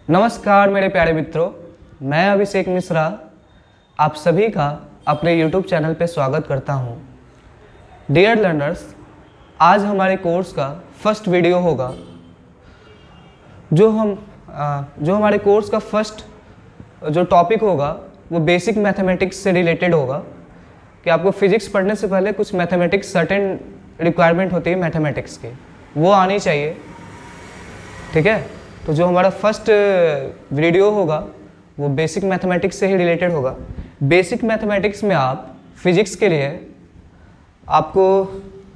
नमस्कार मेरे प्यारे मित्रों, मैं अभिषेक मिश्रा आप सभी का अपने YouTube चैनल पे स्वागत करता हूँ। डियर लर्नर्स, आज हमारे कोर्स का फर्स्ट वीडियो होगा। जो हमारे कोर्स का फर्स्ट जो टॉपिक होगा वो बेसिक मैथमेटिक्स से रिलेटेड होगा कि आपको फिजिक्स पढ़ने से पहले कुछ मैथमेटिक्स सर्टेन रिक्वायरमेंट होती है मैथमेटिक्स की, वो आनी चाहिए। ठीक है, तो जो हमारा फर्स्ट वीडियो होगा वो बेसिक मैथमेटिक्स से ही रिलेटेड होगा। बेसिक मैथमेटिक्स में आप फिजिक्स के लिए आपको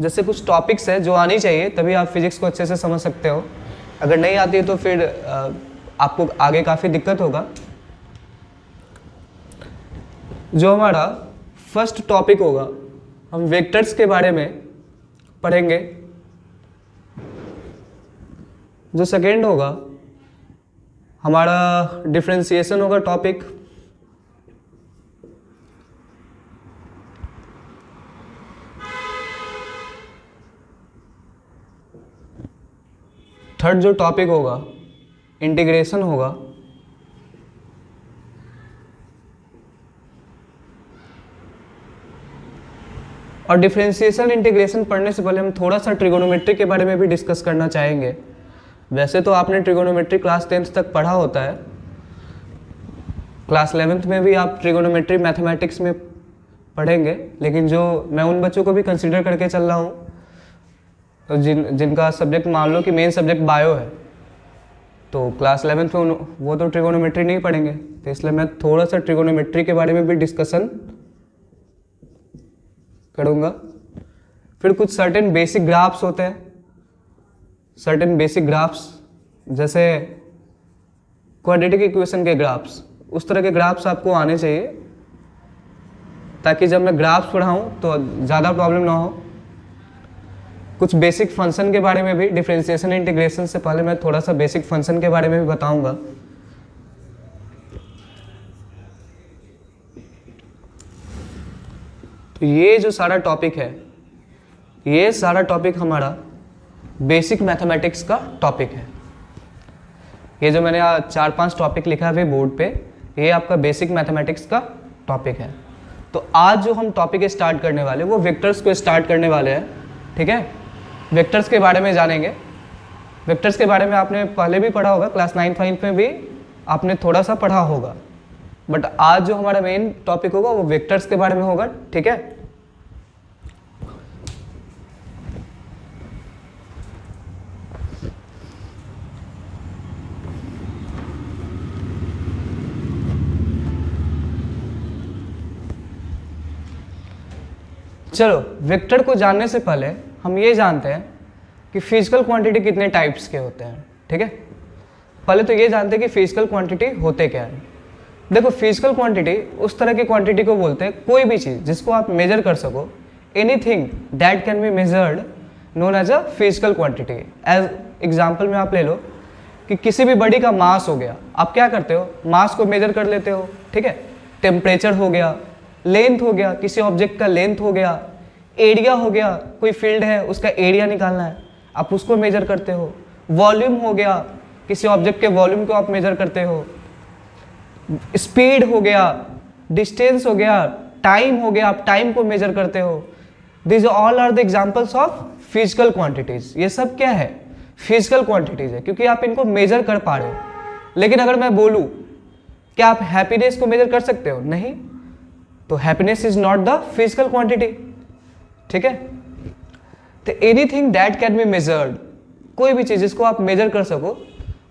जैसे कुछ टॉपिक्स है जो आनी चाहिए, तभी आप फिजिक्स को अच्छे से समझ सकते हो। अगर नहीं आती है तो फिर आपको आगे काफ़ी दिक्कत होगा। जो हमारा फर्स्ट टॉपिक होगा, हम वेक्टर्स के बारे में पढ़ेंगे। जो सेकेंड होगा हमारा डिफरेंशिएशन होगा टॉपिक। थर्ड जो टॉपिक होगा इंटीग्रेशन होगा। और डिफरेंशिएशन इंटीग्रेशन पढ़ने से पहले हम थोड़ा सा ट्रिगोनोमेट्री के बारे में भी डिस्कस करना चाहेंगे। वैसे तो आपने ट्रिगोनोमेट्री क्लास 10th तक पढ़ा होता है, क्लास 11th में भी आप ट्रिगोनोमेट्री मैथमेटिक्स में पढ़ेंगे, लेकिन जो मैं उन बच्चों को भी कंसीडर करके चल रहा हूँ तो जिनका सब्जेक्ट मान लो कि मेन सब्जेक्ट बायो है, तो क्लास 11th में वो तो ट्रिगोनोमेट्री नहीं पढ़ेंगे, तो इसलिए मैं थोड़ा सा ट्रिगोनोमेट्री के बारे में भी डिस्कशन करूँगा। फिर कुछ सर्टेन बेसिक ग्राफ्स होते हैं, सर्टेन बेसिक ग्राफ्स जैसे क्वाड्रेटिक इक्वेशन के ग्राफ्स, उस तरह के ग्राफ्स आपको आने चाहिए ताकि जब मैं ग्राफ्स पढ़ाऊँ तो ज़्यादा प्रॉब्लम ना हो। कुछ बेसिक फंक्शन के बारे में भी, डिफरेंशिएशन इंटीग्रेशन से पहले मैं थोड़ा सा बेसिक फंक्शन के बारे में भी बताऊंगा। तो ये जो सारा टॉपिक है, ये सारा टॉपिक हमारा बेसिक मैथमेटिक्स का टॉपिक है। ये जो मैंने 4-5 टॉपिक लिखा है बोर्ड पे, ये आपका बेसिक मैथमेटिक्स का टॉपिक है। तो आज जो हम टॉपिक स्टार्ट करने वाले वो वेक्टर्स को स्टार्ट करने वाले हैं। ठीक है, वेक्टर्स के बारे में जानेंगे। वेक्टर्स के बारे में आपने पहले भी पढ़ा होगा, क्लास 9th में भी आपने थोड़ा सा पढ़ा होगा, बट आज जो हमारा मेन टॉपिक होगा वो वेक्टर्स के बारे में होगा। ठीक है, चलो वेक्टर को जानने से पहले हम ये जानते हैं कि फिजिकल क्वांटिटी कितने टाइप्स के होते हैं। ठीक है, पहले तो ये जानते हैं कि फिजिकल क्वांटिटी होते क्या है। देखो, फिजिकल क्वांटिटी उस तरह की क्वांटिटी को बोलते हैं, कोई भी चीज़ जिसको आप मेजर कर सको, anything that can be measured known as a physical quantity. As example में आप ले लो कि किसी भी बॉडी का मास हो गया, आप क्या करते हो, मास को मेजर कर लेते हो। ठीक है, टेम्परेचर हो गया, लेंथ हो गया, किसी ऑब्जेक्ट का लेंथ हो गया, एरिया हो गया, कोई फील्ड है उसका एरिया निकालना है, आप उसको मेजर करते हो। वॉल्यूम हो गया, किसी ऑब्जेक्ट के वॉल्यूम को आप मेजर करते हो। स्पीड हो गया, डिस्टेंस हो गया, टाइम हो गया, आप टाइम को मेजर करते हो। This all are the examples of physical quantities. ये सब क्या है, फिजिकल क्वांटिटीज है, क्योंकि आप इनको मेजर कर पा रहे हो। लेकिन अगर मैं बोलूं क्या आप हैप्पीनेस को मेजर कर सकते हो, नहीं, तो happiness is not the physical quantity. ठीक है, तो anything that can be measured, कोई भी चीज जिसको आप मेजर कर सको,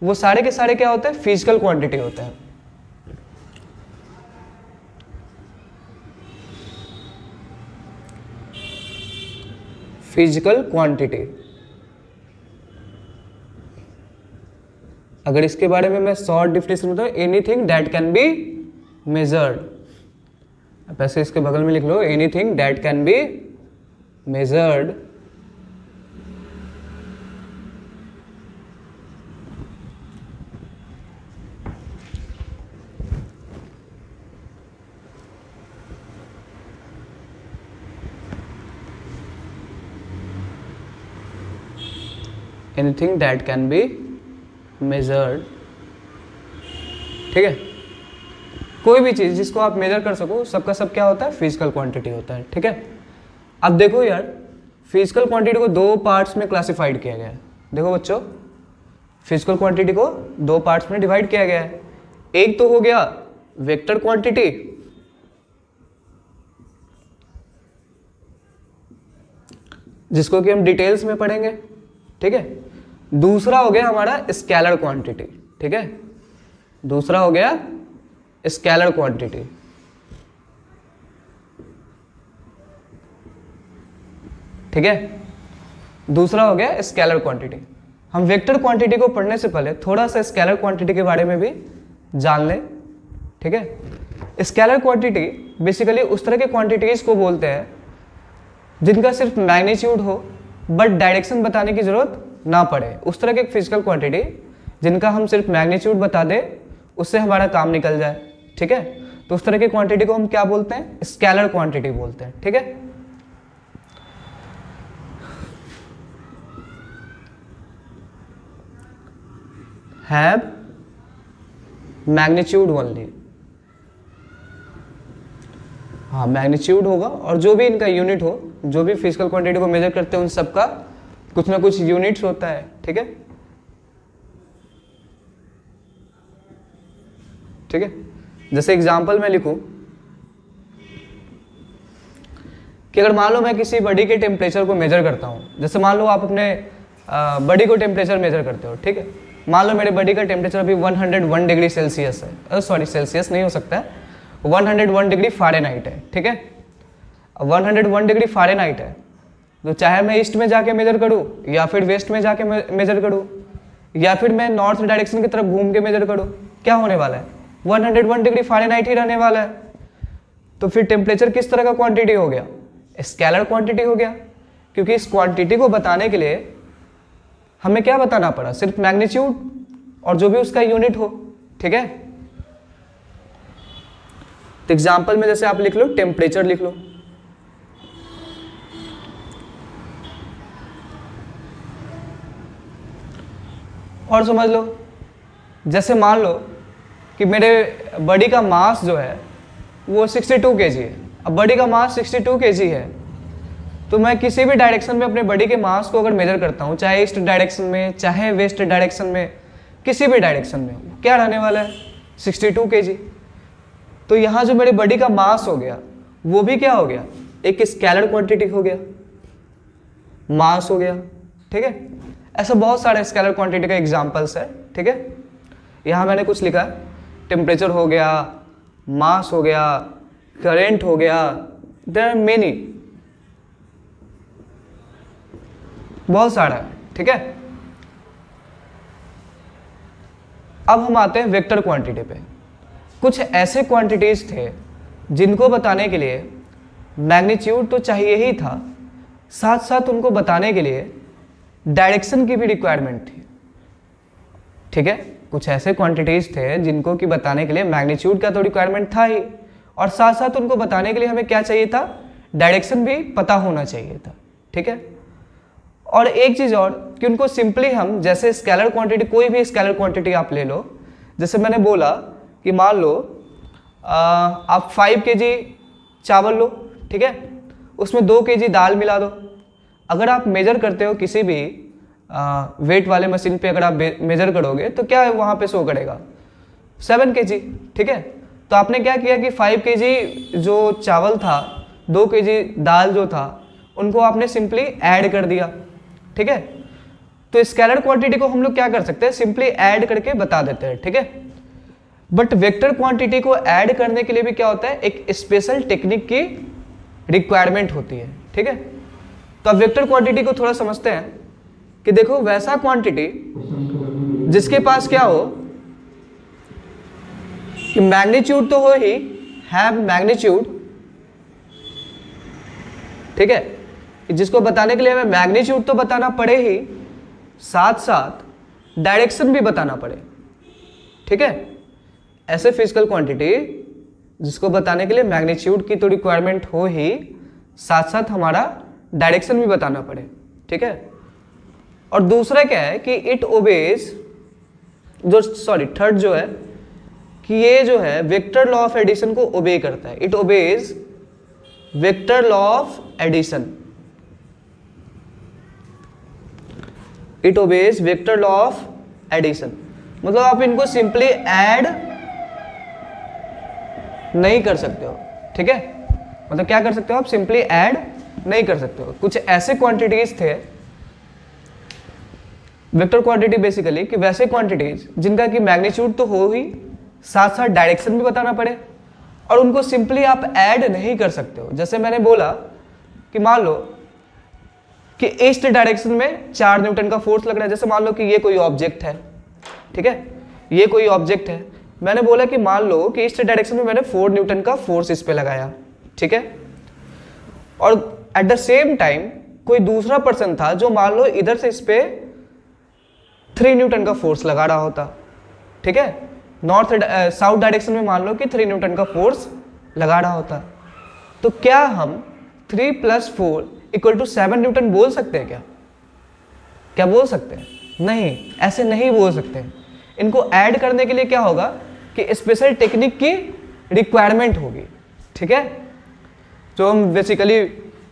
वो सारे के सारे क्या होते हैं, फिजिकल क्वांटिटी होते हैं। फिजिकल क्वांटिटी, अगर इसके बारे में मैं शॉर्ट डिफिनेशन बताऊं, anything that can be measured. अब ऐसे इसके बगल में लिख लो, anything that can be measured anything that can be measured ठीक है, कोई भी चीज़ जिसको आप मेजर कर सको सबका सब क्या होता है, फिजिकल क्वांटिटी होता है। ठीक है, अब देखो यार, फिजिकल क्वांटिटी को दो पार्ट्स में क्लासिफाइड किया गया है। देखो बच्चों, फिजिकल क्वांटिटी को दो पार्ट्स में डिवाइड किया गया है। एक तो हो गया वेक्टर क्वांटिटी, जिसको कि हम डिटेल्स में पढ़ेंगे। ठीक है, दूसरा हो गया हमारा स्केलर क्वांटिटी। ठीक है, दूसरा हो गया स्केलर क्वांटिटी। ठीक है, दूसरा हो गया स्केलर क्वांटिटी। हम वेक्टर क्वांटिटी को पढ़ने से पहले थोड़ा सा स्केलर क्वांटिटी के बारे में भी जान लें। ठीक है, स्केलर क्वांटिटी बेसिकली उस तरह के क्वांटिटीज को बोलते हैं जिनका सिर्फ मैग्नीट्यूड हो बट डायरेक्शन बताने की जरूरत ना पड़े। उस तरह के फिजिकल क्वांटिटी जिनका हम सिर्फ मैग्नीट्यूड बता दें, उससे हमारा काम निकल जाए। ठीक है, तो उस तरह की क्वांटिटी को हम क्या बोलते हैं, स्केलर क्वांटिटी बोलते हैं। ठीक है, हैव मैग्नीट्यूड ओनली। हाँ, मैग्नीट्यूड होगा और जो भी इनका यूनिट हो, जो भी फिजिकल क्वांटिटी को मेजर करते हैं उन सबका कुछ ना कुछ यूनिट्स होता है। ठीक है, ठीक है, जैसे एग्जांपल में लिखूं कि अगर मान लो मैं किसी बॉडी के टेम्परेचर को मेजर करता हूं, जैसे मान लो आप अपने बॉडी को टेम्परेचर मेजर करते हो। ठीक है, मान लो मेरे बॉडी का टेम्परेचर अभी 101 डिग्री सेल्सियस है, सॉरी सेल्सियस नहीं हो सकता है, 101 डिग्री फ़ारेनहाइट है। ठीक है, 101 डिग्री फ़ारेनहाइट है, तो चाहे मैं ईस्ट में जाके मेजर करूं या फिर वेस्ट में जाके मेजर करूं या फिर मैं नॉर्थ डायरेक्शन की तरफ घूम के मेजर करूं, क्या होने वाला है, 101 डिग्री फ़ारेनहाइट ही रहने वाला है। तो फिर टेम्परेचर किस तरह का क्वांटिटी हो गया, स्केलर क्वांटिटी हो गया, क्योंकि इस क्वांटिटी को बताने के लिए हमें क्या बताना पड़ा, सिर्फ मैग्नीट्यूड और जो भी उसका यूनिट हो। ठीक है, तो एग्जाम्पल में जैसे आप लिख लो, टेम्परेचर लिख लो। और समझ लो, जैसे मान लो कि मेरे बॉडी का मास जो है वो 62 kg है। अब बॉडी का मास 62 kg है, तो मैं किसी भी डायरेक्शन में अपने बॉडी के मास को अगर मेजर करता हूँ, चाहे ईस्ट डायरेक्शन में चाहे वेस्ट डायरेक्शन में, किसी भी डायरेक्शन में, क्या रहने वाला है, 62 kg। तो यहाँ जो मेरे बॉडी का मास हो गया वो भी क्या हो गया, एक स्केलर क्वांटिटी हो गया, मास हो गया। ठीक है, ऐसा बहुत सारे स्केलर क्वांटिटी का एग्जांपल्स है। ठीक है, यहाँ मैंने कुछ लिखा है, टेम्परेचर हो गया, मास हो गया, करंट हो गया, देयर आर मेनी, बहुत सारा है। ठीक है, अब हम आते हैं वेक्टर क्वांटिटी पे। कुछ ऐसे क्वांटिटीज थे जिनको बताने के लिए मैग्नीट्यूड तो चाहिए ही था, साथ साथ उनको बताने के लिए डायरेक्शन की भी रिक्वायरमेंट थी। ठीक है, कुछ ऐसे क्वांटिटीज थे जिनको कि बताने के लिए मैग्नीट्यूड का तो रिक्वायरमेंट था ही, और साथ साथ उनको बताने के लिए हमें क्या चाहिए था, डायरेक्शन भी पता होना चाहिए था। ठीक है, और एक चीज़ और कि उनको सिंपली हम, जैसे स्केलर क्वांटिटी, कोई भी स्केलर क्वांटिटी आप ले लो, जैसे मैंने बोला कि मान लो आप 5 kg चावल लो। ठीक है, उसमें 2 kg दाल मिला दो। अगर आप मेजर करते हो किसी भी वेट वाले मशीन पे, अगर आप मेजर करोगे तो क्या वहाँ पे शो करेगा, 7 kg। ठीक है, तो आपने क्या किया कि 5 kg जो चावल था, 2 kg दाल जो था, उनको आपने सिंपली ऐड कर दिया। ठीक है, तो स्केलर क्वांटिटी को हम लोग क्या कर सकते हैं, सिंपली ऐड करके बता देते हैं। ठीक है, बट वेक्टर क्वांटिटी को ऐड करने के लिए भी क्या होता है, एक स्पेशल टेक्निक की रिक्वायरमेंट होती है। ठीक है, तो अब वेक्टर क्वांटिटी को थोड़ा समझते हैं कि देखो, वैसा क्वांटिटी जिसके पास क्या हो कि मैग्नीट्यूड तो हो ही, हैव मैग्नीट्यूड। ठीक है, जिसको बताने के लिए हमें मैग्नीट्यूड तो बताना पड़े ही, साथ साथ डायरेक्शन भी बताना पड़े। ठीक है, ऐसे फिजिकल क्वांटिटी जिसको बताने के लिए मैग्नीट्यूड की तो रिक्वायरमेंट हो ही, साथ साथ हमारा डायरेक्शन भी बताना पड़े। ठीक है, और दूसरा क्या है कि इट ओबेज, जो थर्ड जो है कि ये जो है वेक्टर लॉ ऑफ एडिशन को ओबे करता है, it obeys vector law of addition, it obeys vector law of addition. मतलब आप इनको सिंपली ऐड नहीं कर सकते हो, ठीक है। मतलब क्या कर सकते हो आप, सिंपली ऐड नहीं कर सकते हो। कुछ ऐसे क्वांटिटीज थे, वेक्टर क्वांटिटी बेसिकली, कि वैसे क्वांटिटीज जिनका कि मैग्नीट्यूड तो हो ही, साथ साथ डायरेक्शन भी बताना पड़े, और उनको सिंपली आप ऐड नहीं कर सकते हो। जैसे मैंने बोला कि मान लो कि ईस्ट डायरेक्शन में 4 न्यूटन का फोर्स लग रहा है। जैसे मान लो कि ये कोई ऑब्जेक्ट है, ठीक है, ये कोई ऑब्जेक्ट है। मैंने बोला कि मान लो कि ईस्ट डायरेक्शन में मैंने 4 न्यूटन का फोर्स इस पे लगाया, ठीक है, और एट द सेम टाइम कोई दूसरा पर्सन था जो मान लो इधर से इस पे 3 न्यूटन का फोर्स लगा रहा होता, ठीक है, नॉर्थ साउथ डायरेक्शन में मान लो कि 3 न्यूटन का फोर्स लगा रहा होता, तो क्या हम 3 + 4 = 7 न्यूटन बोल सकते हैं? क्या बोल सकते हैं? नहीं, ऐसे नहीं बोल सकते। इनको ऐड करने के लिए क्या होगा कि स्पेशल टेक्निक की रिक्वायरमेंट होगी, ठीक है, जो हम basically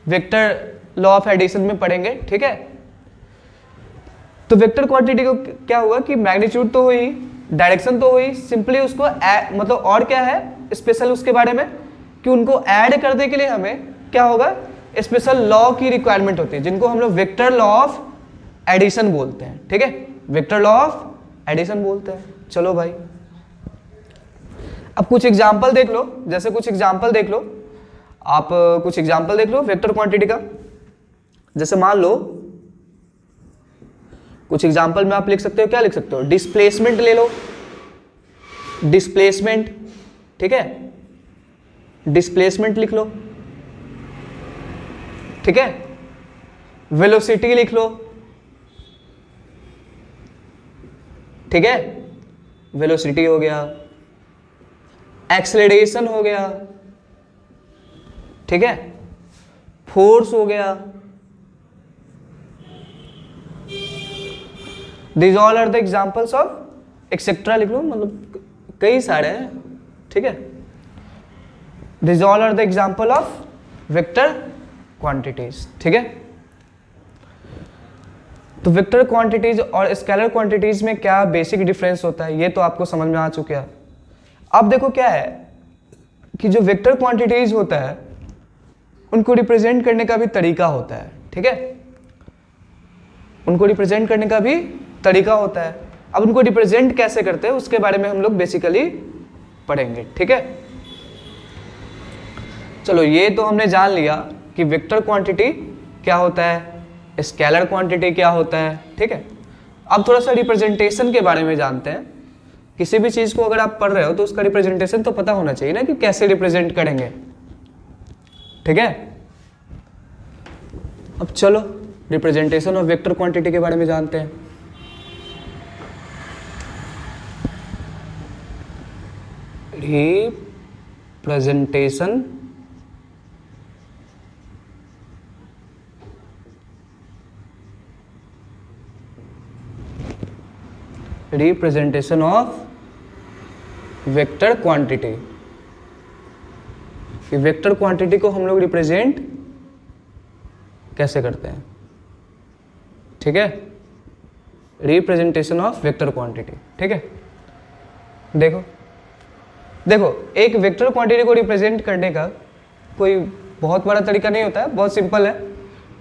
vector law of addition में पढ़ेंगे, ठीक है। तो वेक्टर क्वांटिटी को क्या हुआ कि मैग्नीट्यूड तो हुई, डायरेक्शन तो हुई, सिंपली उसको मतलब और क्या है स्पेशल उसके बारे में कि उनको ऐड करने के लिए हमें क्या होगा, स्पेशल लॉ की रिक्वायरमेंट होती है, जिनको हम लोग वेक्टर लॉ ऑफ एडिशन बोलते हैं, ठीक है, वेक्टर लॉ ऑफ एडिशन बोलते हैं। चलो भाई, अब कुछ एग्जाम्पल देख लो। जैसे कुछ एग्जाम्पल देख लो आप, कुछ एग्जाम्पल देख लो वेक्टर क्वांटिटी का। जैसे मान लो कुछ एग्जाम्पल में आप लिख सकते हो, क्या लिख सकते हो, डिस्प्लेसमेंट ले लो, डिस्प्लेसमेंट, ठीक है, डिस्प्लेसमेंट लिख लो, ठीक है, वेलोसिटी लिख लो, ठीक है, वेलोसिटी हो गया, एक्सेलरेशन हो गया, ठीक है, फोर्स हो गया, These all are the examples of etcetera लिख लो, मतलब कई सारे हैं, ठीक है। These all are the example of vector quantities, ठीक है। तो वेक्टर क्वांटिटीज और स्केलर क्वांटिटीज में क्या बेसिक डिफरेंस होता है ये तो आपको समझ में आ चुका है। अब देखो क्या है कि जो वेक्टर क्वांटिटीज होता है उनको रिप्रेजेंट करने का भी तरीका होता है, ठीक है, उनको रिप्रेजेंट करने का भी तरीका होता है। अब उनको रिप्रेजेंट कैसे करते हैं उसके बारे में हम लोग बेसिकली पढ़ेंगे, ठीक है। चलो ये तो हमने जान लिया कि वेक्टर क्वांटिटी क्या होता है, स्केलर क्वांटिटी क्या होता है, ठीक है। अब थोड़ा सा रिप्रेजेंटेशन के बारे में जानते हैं। किसी भी चीज़ को अगर आप पढ़ रहे हो तो उसका रिप्रेजेंटेशन तो पता होना चाहिए ना कि कैसे रिप्रेजेंट करेंगे, ठीक है। अब चलो रिप्रेजेंटेशन ऑफ वेक्टर क्वांटिटी के बारे में जानते हैं। Representation representation of vector quantity. Vector quantity को हम लोग रिप्रेजेंट कैसे करते हैं, ठीक है, रिप्रेजेंटेशन ऑफ वेक्टर क्वांटिटी, ठीक है। देखो देखो एक वेक्टर क्वांटिटी को रिप्रेजेंट करने का कोई बहुत बड़ा तरीका नहीं होता है, बहुत सिंपल है,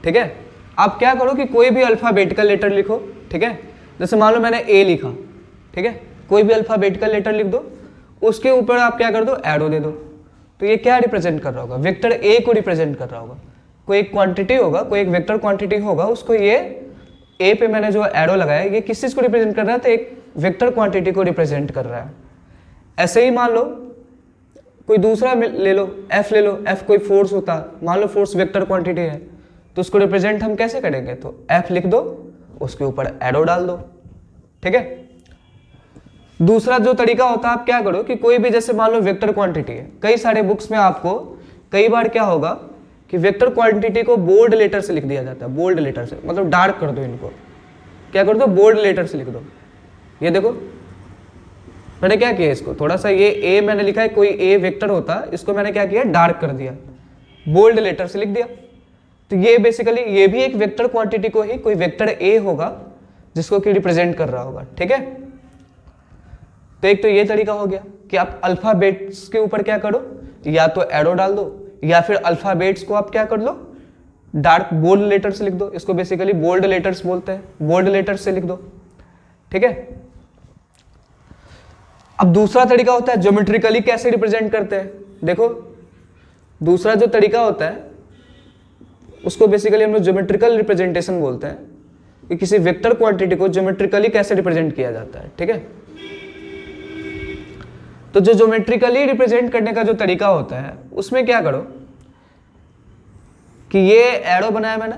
ठीक है। आप क्या करो कि कोई भी अल्फाबेटिकल लेटर लिखो, ठीक है। जैसे मान लो मैंने ए लिखा, ठीक है, कोई भी अल्फाबेटिकल लेटर लिख दो, उसके ऊपर आप क्या कर दो, एरो दे दो, तो ये क्या रिप्रेजेंट कर रहा होगा, वेक्टर ए को रिप्रेजेंट कर रहा होगा। कोई एक क्वांटिटी होगा, कोई एक वेक्टर क्वांटिटी होगा, उसको ये ए पे मैंने जो एरो लगाया ये किस चीज़ को रिप्रेजेंट कर रहा है, तो एक वेक्टर क्वांटिटी को रिप्रेजेंट कर रहा है। ऐसे ही मान लो कोई दूसरा ले लो, एफ ले लो, एफ कोई फोर्स होता, मान लो फोर्स वेक्टर क्वांटिटी है, तो उसको रिप्रेजेंट हम कैसे करेंगे, तो एफ लिख दो, उसके ऊपर एरो डाल दो, ठीक है। दूसरा जो तरीका होता है, आप क्या करो कि कोई भी जैसे मान लो वेक्टर क्वांटिटी है, कई सारे बुक्स में आपको कई बार क्या होगा कि वेक्टर क्वांटिटी को बोल्ड लेटर से लिख दिया जाता है, बोल्ड लेटर से, मतलब डार्क कर दो इनको, क्या कर दो, बोल्ड लेटर से लिख दो। ये देखो मैंने क्या किया, इसको थोड़ा सा ये ए मैंने लिखा है, कोई ए वेक्टर होता, इसको मैंने क्या किया, डार्क कर दिया, बोल्ड लेटर से लिख दिया। तो ये बेसिकली ये भी एक वेक्टर क्वांटिटी को ही कोई वेक्टर ए होगा जिसको कि रिप्रेजेंट कर रहा होगा, ठीक है। तो एक तो ये तरीका हो गया कि आप अल्फाबेट्स के ऊपर क्या करो, या तो एरो डाल दो, या फिर अल्फाबेट्स को आप क्या कर लो, डार्क बोल्ड लेटर से लिख दो। इसको बेसिकली बोल्ड लेटर्स बोलते हैं, बोल्ड लेटर्स से लिख दो, ठीक है। अब दूसरा तरीका होता है ज्योमेट्रिकली कैसे रिप्रेजेंट करते हैं। देखो दूसरा जो तरीका होता है उसको बेसिकली हम लोग ज्योमेट्रिकल रिप्रेजेंटेशन बोलते हैं, कि किसी वेक्टर क्वांटिटी को ज्योमेट्रिकली कैसे रिप्रेजेंट किया जाता है, ठीक है। तो जो ज्योमेट्रिकली रिप्रेजेंट करने का जो तरीका होता है उसमें क्या करो कि ये एरो बनाया मैंने,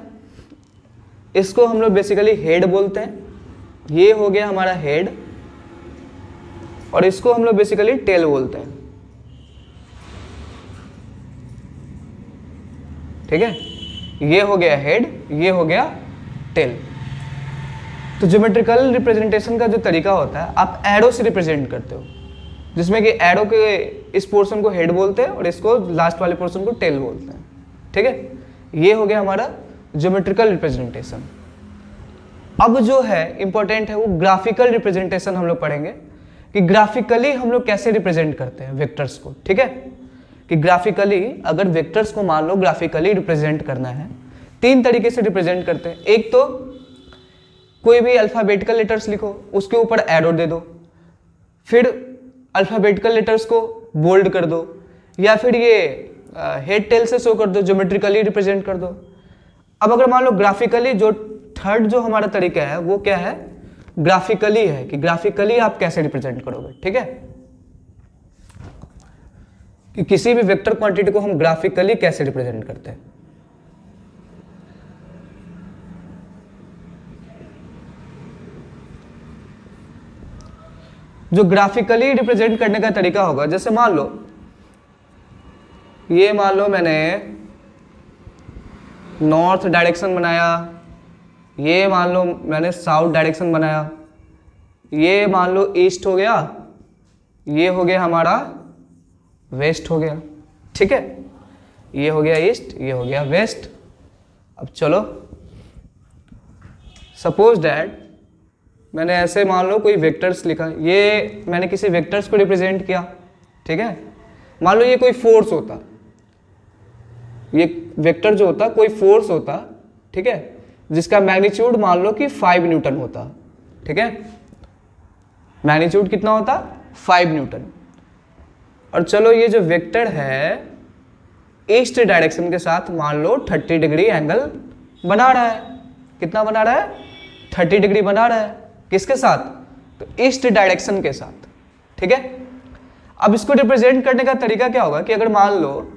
इसको हम लोग बेसिकली हेड बोलते हैं, ये हो गया हमारा हेड, और इसको हम लोग बेसिकली टेल बोलते हैं, ठीक है। ये हो गया हेड, ये हो गया टेल। तो ज्योमेट्रिकल रिप्रेजेंटेशन का जो तरीका होता है, आप एरो से रिप्रेजेंट करते हो, जिसमें कि एरो के इस पोर्शन को हेड बोलते हैं और इसको लास्ट वाले पोर्शन को टेल बोलते हैं, ठीक है। ये हो गया हमारा ज्योमेट्रिकल रिप्रेजेंटेशन। अब जो है इंपॉर्टेंट है वो ग्राफिकल रिप्रेजेंटेशन हम लोग पढ़ेंगे, कि ग्राफिकली हम लोग कैसे रिप्रेजेंट करते हैं वेक्टर्स को, ठीक है। कि ग्राफिकली अगर वेक्टर्स को मान लो ग्राफिकली रिप्रेजेंट करना है, तीन तरीके से रिप्रेजेंट करते हैं। एक तो कोई भी अल्फाबेटिकल लेटर्स लिखो, उसके ऊपर एरो दे दो, फिर अल्फाबेटिकल लेटर्स को बोल्ड कर दो, या फिर ये हेड टेल से शो कर दो, ज्योमेट्रिकली रिप्रेजेंट कर दो। अब अगर मान लो ग्राफिकली, जो थर्ड जो हमारा तरीका है वो क्या है, ग्राफिकली है, कि ग्राफिकली आप कैसे रिप्रेजेंट करोगे, ठीक है। कि किसी भी वेक्टर क्वांटिटी को हम ग्राफिकली कैसे रिप्रेजेंट करते हैं। जो ग्राफिकली रिप्रेजेंट करने का तरीका होगा, जैसे मान लो ये, मान लो मैंने नॉर्थ डायरेक्शन बनाया, ये मान लो मैंने साउथ डायरेक्शन बनाया, ये मान लो ईस्ट हो गया, ये हो गया हमारा वेस्ट हो गया, ठीक है। ये हो गया ईस्ट, ये हो गया वेस्ट। अब चलो सपोज दैट मैंने ऐसे मान लो कोई वेक्टर्स लिखा, ये मैंने किसी वेक्टर्स को रिप्रेजेंट किया, ठीक है। मान लो ये कोई फोर्स होता, ये वेक्टर जो होता कोई फोर्स होता, ठीक है, जिसका मैग्नीट्यूड मान लो कि 5 न्यूटन होता, ठीक है। मैग्नीट्यूड कितना होता, 5 न्यूटन। और चलो ये जो वेक्टर है ईस्ट डायरेक्शन के साथ मान लो 30 डिग्री एंगल बना रहा है। कितना बना रहा है, 30 डिग्री बना रहा है। किसके साथ, तो ईस्ट डायरेक्शन के साथ, ठीक है। अब इसको रिप्रेजेंट करने का तरीका क्या होगा कि अगर मान लो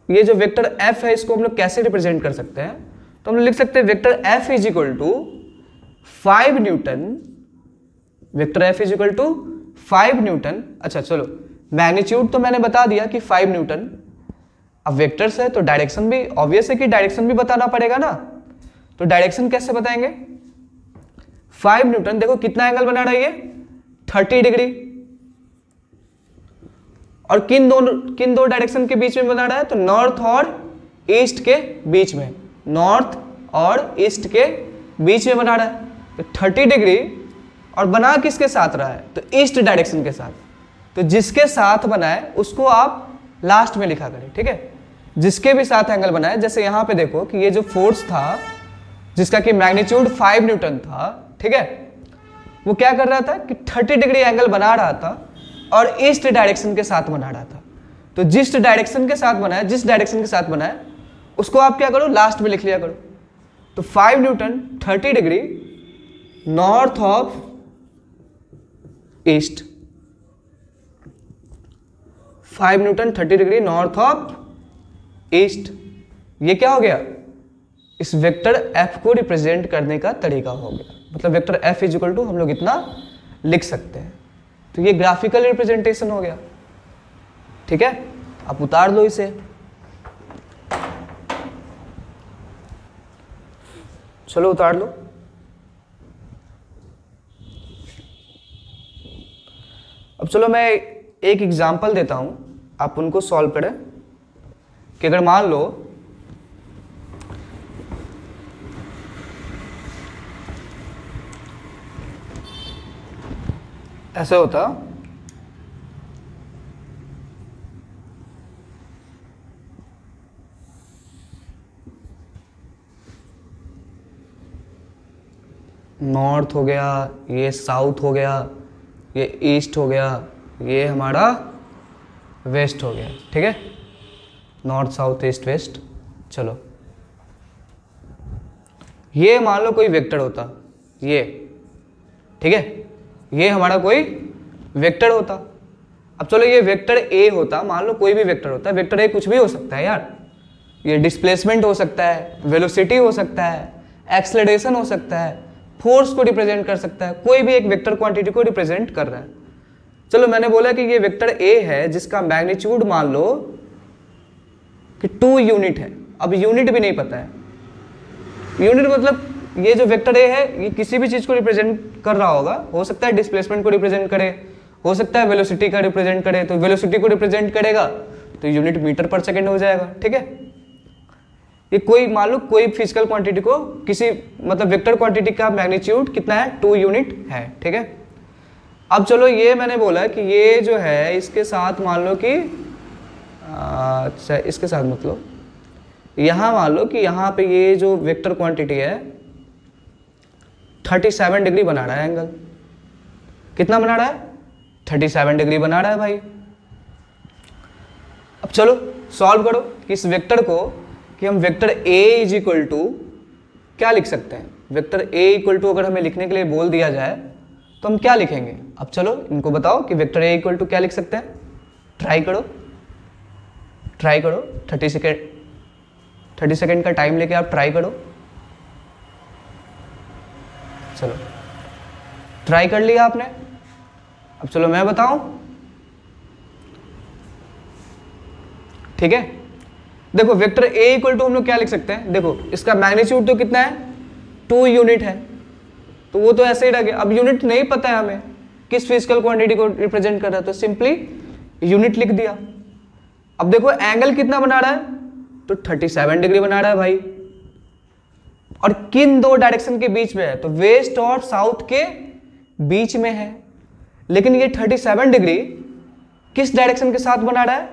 ये जो वेक्टर f है, इसको हम लोग कैसे रिप्रेजेंट कर सकते हैं, तो हम लोग लिख सकते हैं vector f is equal to 5 newton, vector f is equal to 5 newton. अच्छा चलो, मैग्नीट्यूड तो मैंने बता दिया कि 5 न्यूटन। अब वेक्टर्स है तो डायरेक्शन भी ऑब्वियस है कि डायरेक्शन भी बताना पड़ेगा ना। तो डायरेक्शन कैसे बताएंगे, 5 न्यूटन, देखो कितना एंगल बना रहा है ये, 30 डिग्री। और किन दो डायरेक्शन के बीच में बना रहा है, तो नॉर्थ और ईस्ट के बीच में, नॉर्थ और ईस्ट के बीच में बना रहा है। तो 30 डिग्री, और बना किसके साथ रहा है, तो ईस्ट डायरेक्शन के साथ। तो जिसके साथ बना है उसको आप लास्ट में लिखा करें, ठीक है। जिसके भी साथ एंगल बना है, जैसे यहां पे देखो कि ये जो फोर्स था जिसका कि मैग्नीट्यूड 5 न्यूटन था, ठीक है, वो क्या कर रहा था कि 30 डिग्री एंगल बना रहा था और ईस्ट डायरेक्शन के साथ बना रहा था। तो जिस डायरेक्शन के साथ बना है, जिस डायरेक्शन के साथ बना है उसको आप क्या करो, लास्ट में लिख लिया करो। तो 5 Newton 30 degree north of east, 5 Newton 30 degree north of east. ये क्या हो गया, इस वेक्टर f को रिप्रेजेंट करने का तरीका हो गया। मतलब vector f is equal to हम लोग इतना लिख सकते हैं। तो ये ग्राफिकल रिप्रेजेंटेशन हो गया, ठीक है। आप उतार लो इसे, चलो उतार लो। अब चलो मैं एक एग्जांपल देता हूं, आप उनको सॉल्व करें। कि अगर मान लो ऐसे होता, नॉर्थ हो गया, ये साउथ हो गया, ये ईस्ट हो गया, ये हमारा वेस्ट हो गया, ठीक है, नॉर्थ साउथ ईस्ट वेस्ट। चलो ये मान लो कोई वेक्टर होता, ये, ठीक है, ये हमारा कोई वेक्टर होता। अब चलो ये वेक्टर ए होता, मान लो कोई भी वेक्टर होता है, वेक्टर ए कुछ भी हो सकता है यार, ये डिस्प्लेसमेंट हो सकता है, वेलोसिटी हो सकता है, एक्सेलरेशन हो सकता है, फोर्स को रिप्रेजेंट कर सकता है, कोई भी एक वेक्टर क्वांटिटी को रिप्रेजेंट कर रहा है। चलो मैंने बोला कि ये वेक्टर ए है जिसका मैग्नीट्यूड मान लो कि 2 यूनिट है। अब यूनिट भी नहीं पता है, यूनिट मतलब ये जो वेक्टर ए है ये किसी भी चीज को रिप्रेजेंट कर रहा होगा, हो सकता है डिस्प्लेसमेंट को रिप्रेजेंट करे, हो सकता है वेलोसिटी का रिप्रेजेंट करे, तो वेलोसिटी को रिप्रेजेंट करेगा तो यूनिट मीटर पर सेकेंड हो जाएगा, ठीक है। ये कोई मान लो कोई फिजिकल क्वांटिटी को किसी मतलब वेक्टर क्वांटिटी का मैग्नीट्यूड कितना है, 2 यूनिट है, ठीक है। अब चलो ये मैंने बोला कि ये जो है इसके साथ मान लो कि अच्छा इसके साथ मतलब यहाँ मान लो कि यहाँ पे ये जो वेक्टर क्वांटिटी है 37 डिग्री बना रहा है एंगल। कितना बना रहा है? 37 डिग्री बना रहा है भाई। अब चलो सॉल्व करो कि इस वेक्टर को कि हम vector a is equal to क्या लिख सकते हैं। वेक्टर a इक्वल टू अगर हमें लिखने के लिए बोल दिया जाए तो हम क्या लिखेंगे। अब चलो इनको बताओ कि वेक्टर a इक्वल टू क्या लिख सकते हैं। ट्राई करो 30 सेकेंड का टाइम लेके आप ट्राई करो। चलो ट्राई कर लिया आपने। अब चलो मैं बताऊं, ठीक है। देखो वेक्टर a इक्वल टू हम लोग क्या लिख सकते हैं। देखो इसका मैग्नीट्यूड तो कितना है, 2 यूनिट है, तो वो तो ऐसे ही रह गया। अब यूनिट नहीं पता है हमें किस फिजिकल क्वांटिटी को रिप्रेजेंट कर रहा है, तो सिंपली यूनिट लिख दिया। अब देखो एंगल कितना बना रहा है, तो 37 डिग्री बना रहा है भाई। और किन दो डायरेक्शन के बीच में है, तो वेस्ट और साउथ के बीच में है। लेकिन ये 37 डिग्री किस डायरेक्शन के साथ बना रहा है,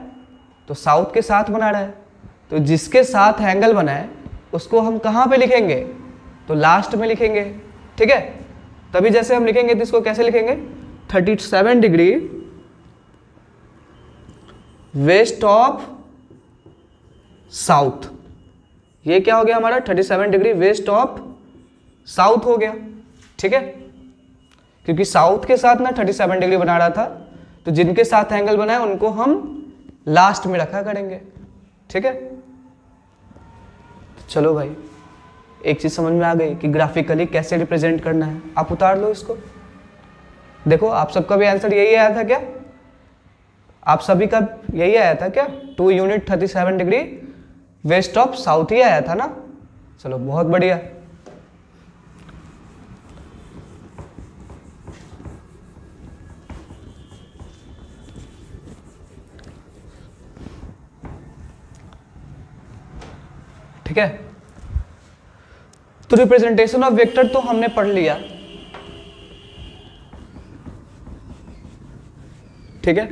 तो साउथ के साथ बना रहा है। तो जिसके साथ एंगल बना है उसको हम कहां पे लिखेंगे, तो लास्ट में लिखेंगे, ठीक है। तभी जैसे हम लिखेंगे तो इसको कैसे लिखेंगे, 37 डिग्री वेस्ट ऑफ साउथ। ये क्या हो गया हमारा, 37 डिग्री वेस्ट ऑफ साउथ हो गया, ठीक है। क्योंकि साउथ के साथ ना 37 डिग्री बना रहा था, तो जिनके साथ एंगल बना है उनको हम लास्ट में रखा करेंगे, ठीक है। चलो भाई एक चीज समझ में आ गई कि ग्राफिकली कैसे रिप्रेजेंट करना है। आप उतार लो इसको। देखो आप सबका भी आंसर यही आया था क्या, आप सभी का यही आया था क्या, 2 unit 37 degree west of south ही आया था ना। चलो बहुत बढ़िया। ठीक है, तो रिप्रेजेंटेशन ऑफ वेक्टर तो हमने पढ़ लिया, ठीक है।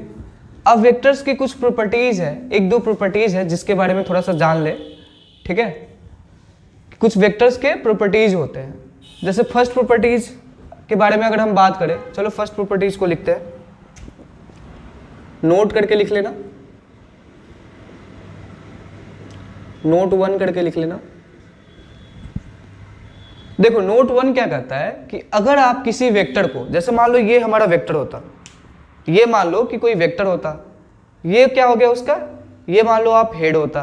अब वेक्टर्स की कुछ प्रॉपर्टीज है, 1-2 प्रॉपर्टीज है जिसके बारे में थोड़ा सा जान ले, ठीक है। कुछ वेक्टर्स के प्रॉपर्टीज होते हैं। जैसे फर्स्ट प्रॉपर्टीज के बारे में अगर हम बात करें, चलो फर्स्ट प्रॉपर्टीज को लिखते हैं, नोट करके लिख लेना, नोट 1 करके लिख लेना। देखो नोट 1 क्या कहता है कि अगर आप किसी वेक्टर को, जैसे मान लो ये हमारा वेक्टर होता, ये मान लो कि कोई वेक्टर होता, ये क्या हो गया उसका, ये मान लो आप हेड होता,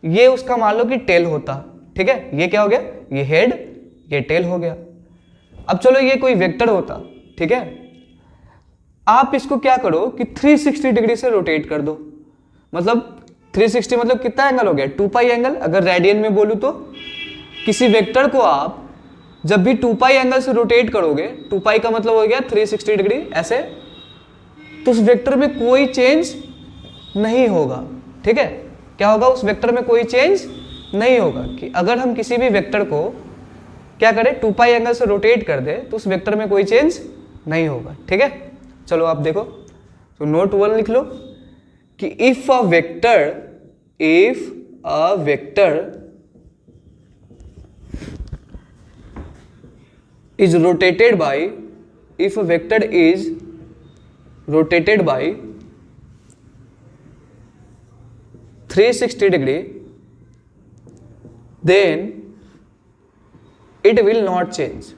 ये उसका मान लो कि टेल होता, ठीक है। ये क्या हो गया, ये हेड ये टेल हो गया। अब चलो ये कोई वेक्टर होता, ठीक है। आप इसको क्या करो कि 360 डिग्री से रोटेट कर दो। मतलब 360 मतलब कितना एंगल हो गया, 2 पाई एंगल। अगर रेडियन में बोलूं तो किसी वेक्टर को आप जब भी 2 पाई एंगल से रोटेट करोगे, 2 पाई का मतलब हो गया 360 डिग्री, ऐसे तो उस वेक्टर में कोई चेंज नहीं होगा। ठीक है, क्या होगा, उस वेक्टर में कोई चेंज नहीं होगा। कि अगर हम किसी भी वेक्टर को क्या करें, 2 पाई एंगल से रोटेट कर दे तो उस वेक्टर में कोई चेंज नहीं होगा। ठीक है, चलो आप देखो, तो नोट 1 लिख लो कि if a vector is rotated by, if a vector is rotated by 360 degree, then it will not change.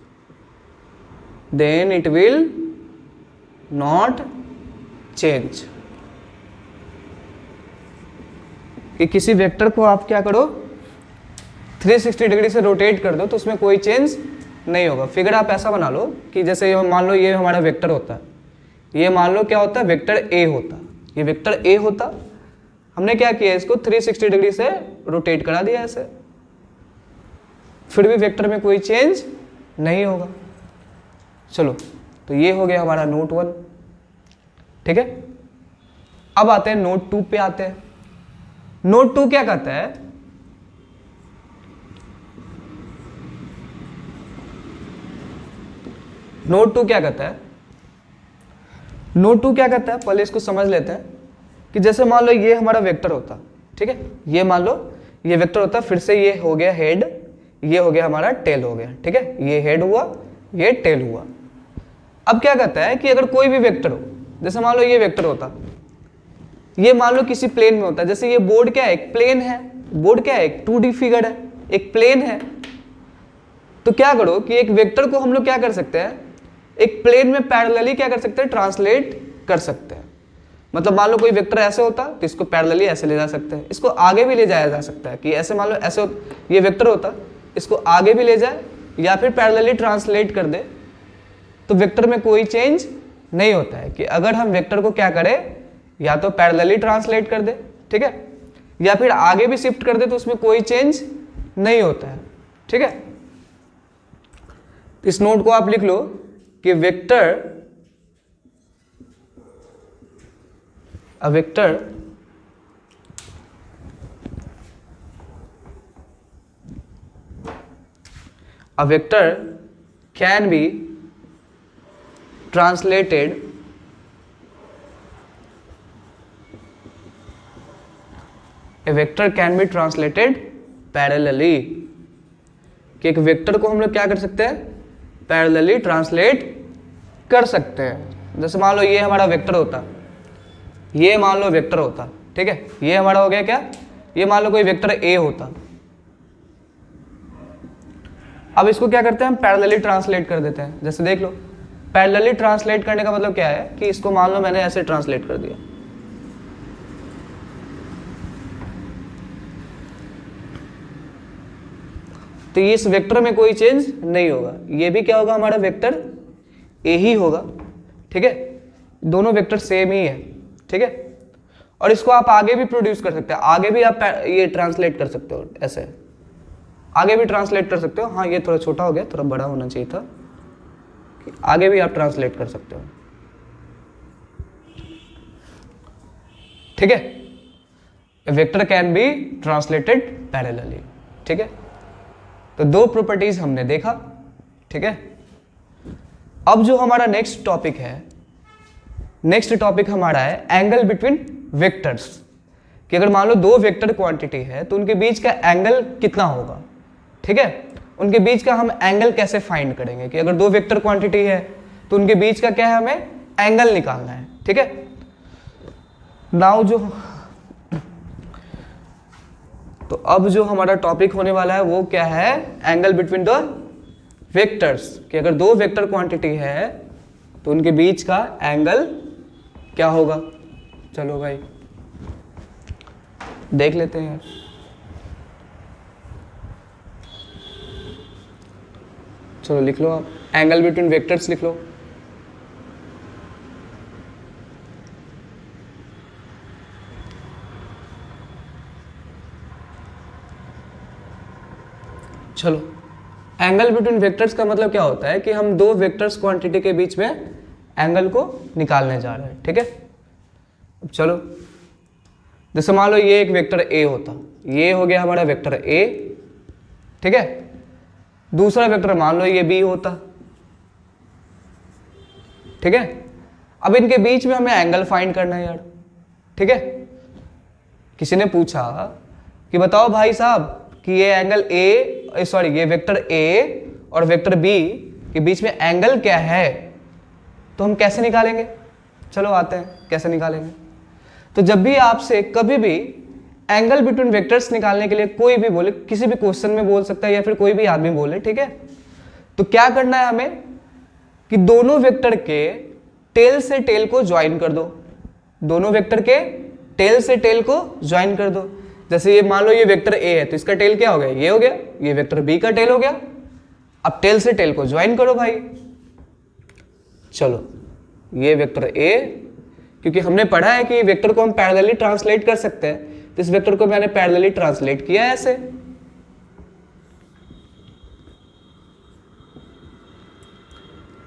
Then it will not change. कि किसी वेक्टर को आप क्या करो, 360 डिग्री से रोटेट कर दो तो उसमें कोई चेंज नहीं होगा। फिगर आप ऐसा बना लो कि जैसे ये मान लो ये हमारा वेक्टर होता है, ये मान लो क्या होता है, वेक्टर ए होता, ये वेक्टर ए होता, हमने क्या किया, इसको 360 डिग्री से रोटेट करा दिया ऐसे, फिर भी वेक्टर में कोई चेंज नहीं होगा। चलो, तो ये हो गया हमारा नोट 1। ठीक है, अब आते हैं नोट 2 पे आते हैं। नोट 2 क्या कहता है, नोट 2 क्या कहता है, नोट 2 क्या कहता है, पहले इसको समझ लेते हैं कि जैसे मान लो ये हमारा वेक्टर होता, ठीक है, ये मान लो ये वेक्टर होता, फिर से ये हो गया हेड, ये हो गया हमारा टेल हो गया। ठीक है, ये हेड हुआ, ये टेल हुआ। अब क्या कहता है कि अगर कोई भी वेक्टर हो, जैसे मान लो ये वेक्टर होता, ये मान लो किसी प्लेन में होता है, जैसे ये बोर्ड क्या है, एक प्लेन है, बोर्ड क्या है, एक 2D फिगर है, एक प्लेन है। तो क्या करो कि एक वेक्टर को हम लोग क्या कर सकते हैं, एक प्लेन में पैरेलली क्या कर सकते हैं, ट्रांसलेट कर सकते हैं। मतलब मान लो कोई वेक्टर ऐसे होता तो इसको पैरेलली ऐसे ले जा सकते हैं, इसको आगे भी ले जाया जा सकता है कि ऐसे मान लो ऐसे ये वेक्टर होता, इसको आगे भी ले जाए या फिर पैरेलली ट्रांसलेट कर दे, तो वेक्टर में कोई चेंज नहीं होता है। कि अगर हम वेक्टर को क्या करें, या तो पैरेलली ट्रांसलेट कर दे, ठीक है, या फिर आगे भी शिफ्ट कर दे तो उसमें कोई चेंज नहीं होता है। ठीक है, इस नोट को आप लिख लो कि vector, a vector can be translated parallelly। कि एक वेक्टर को हम लोग क्या कर सकते हैं, पैरेलली ट्रांसलेट कर सकते हैं। जैसे मान लो ये हमारा वेक्टर होता, ये मान लो वेक्टर होता, ठीक है, ये हमारा हो गया क्या, ये मान लो कोई वेक्टर ए होता। अब इसको क्या करते हैं, हम पैरेलली ट्रांसलेट कर देते हैं। जैसे देख लो, पैरेलली ट्रांसलेट करने का मतलब क्या है कि इसको मान लो मैंने ऐसे ट्रांसलेट कर दिया, तो इस वेक्टर में कोई चेंज नहीं होगा। ये भी क्या होगा, हमारा वेक्टर ए ही होगा। ठीक है, दोनों वेक्टर सेम ही है। ठीक है, और इसको आप आगे भी प्रोड्यूस कर सकते हैं, आगे भी आप ये ट्रांसलेट कर सकते हो, ऐसे आगे भी ट्रांसलेट कर सकते हो। हाँ, ये थोड़ा छोटा हो गया, थोड़ा बड़ा होना चाहिए था। आगे भी आप ट्रांसलेट कर सकते हो। ठीक है, vector can be translated parallelly. ठीक है, तो दो प्रॉपर्टीज हमने देखा। ठीक है, अब जो हमारा नेक्स्ट टॉपिक है, नेक्स्ट टॉपिक हमारा है एंगल बिटवीन वेक्टर्स। कि अगर मान लो दो वेक्टर क्वांटिटी है तो उनके बीच का एंगल कितना होगा। ठीक है, उनके बीच का हम एंगल कैसे फाइंड करेंगे, कि अगर दो वेक्टर क्वांटिटी है तो उनके बीच का क्या है, हमें एंगल निकालना है। ठीक है, नाउ जो तो अब जो हमारा टॉपिक होने वाला है वो क्या है, एंगल बिटवीन द वेक्टर्स। कि अगर दो वेक्टर क्वांटिटी है तो उनके बीच का एंगल क्या होगा। चलो भाई देख लेते हैं। चलो लिख लो आप, एंगल बिटवीन वेक्टर्स लिख लो। चलो, एंगल बिटवीन वेक्टर्स का मतलब क्या होता है कि हम दो वेक्टर्स क्वांटिटी के बीच में एंगल को निकालने जा रहे हैं, ठीक है। अब चलो, जैसे मान लो ये एक वेक्टर ए होता, ये हो गया हमारा वेक्टर ए, ठीक है। दूसरा वेक्टर मान लो ये बी होता, ठीक है। अब इनके बीच में हमें एंगल फाइंड करना है यार, ठीक है। किसी ने पूछा कि बताओ भाई साहब कि ये एंगल ए, सॉरी ये वेक्टर ए और वेक्टर बी के बीच में एंगल क्या है, तो हम कैसे निकालेंगे। चलो आते हैं कैसे निकालेंगे। तो जब भी आपसे कभी भी एंगल बिटवीन वेक्टर्स निकालने के लिए कोई भी बोले, किसी भी क्वेश्चन में बोल सकता है या फिर कोई भी आदमी बोले, ठीक है, तो क्या करना है हमें कि दोनों वेक्टर के टेल से टेल को ज्वाइन कर दो, दोनों वेक्टर के टेल से टेल को ज्वाइन कर दो। जैसे ये मान लो ये वेक्टर ए है, तो इसका टेल क्या हो गया, ये हो गया, ये वेक्टर बी का टेल हो गया। अब टेल से टेल को ज्वाइन करो भाई। चलो ये वेक्टर ए, क्योंकि हमने पढ़ा है कि वेक्टर को हम पैरेलली ट्रांसलेट कर सकते हैं, तो इस वेक्टर को मैंने पैरेलली ट्रांसलेट किया है ऐसे।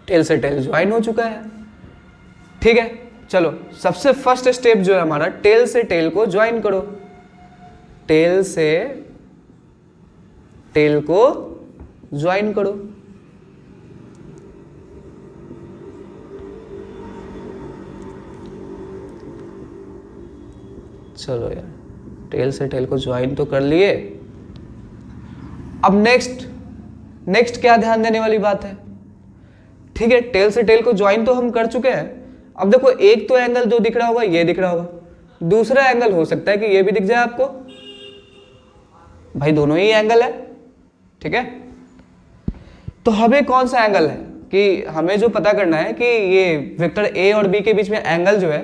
टेल से टेल ज्वाइन हो चुका है, ठीक है। चलो सबसे फर्स्ट स्टेप जो है हमारा, टेल से टेल को ज्वाइन करो, टेल से टेल को ज्वाइन करो। चलो यार, टेल से टेल को ज्वाइन तो कर लिए। अब नेक्स्ट क्या ध्यान देने वाली बात है, ठीक है। टेल से टेल को ज्वाइन तो हम कर चुके हैं। अब देखो एक तो एंगल जो दिख रहा होगा ये दिख रहा होगा, दूसरा एंगल हो सकता है कि ये भी दिख जाए आपको, भाई दोनों ही एंगल है, ठीक है। तो हमें कौन सा एंगल है कि हमें जो पता करना है कि ये वेक्टर ए और बी के बीच में एंगल जो है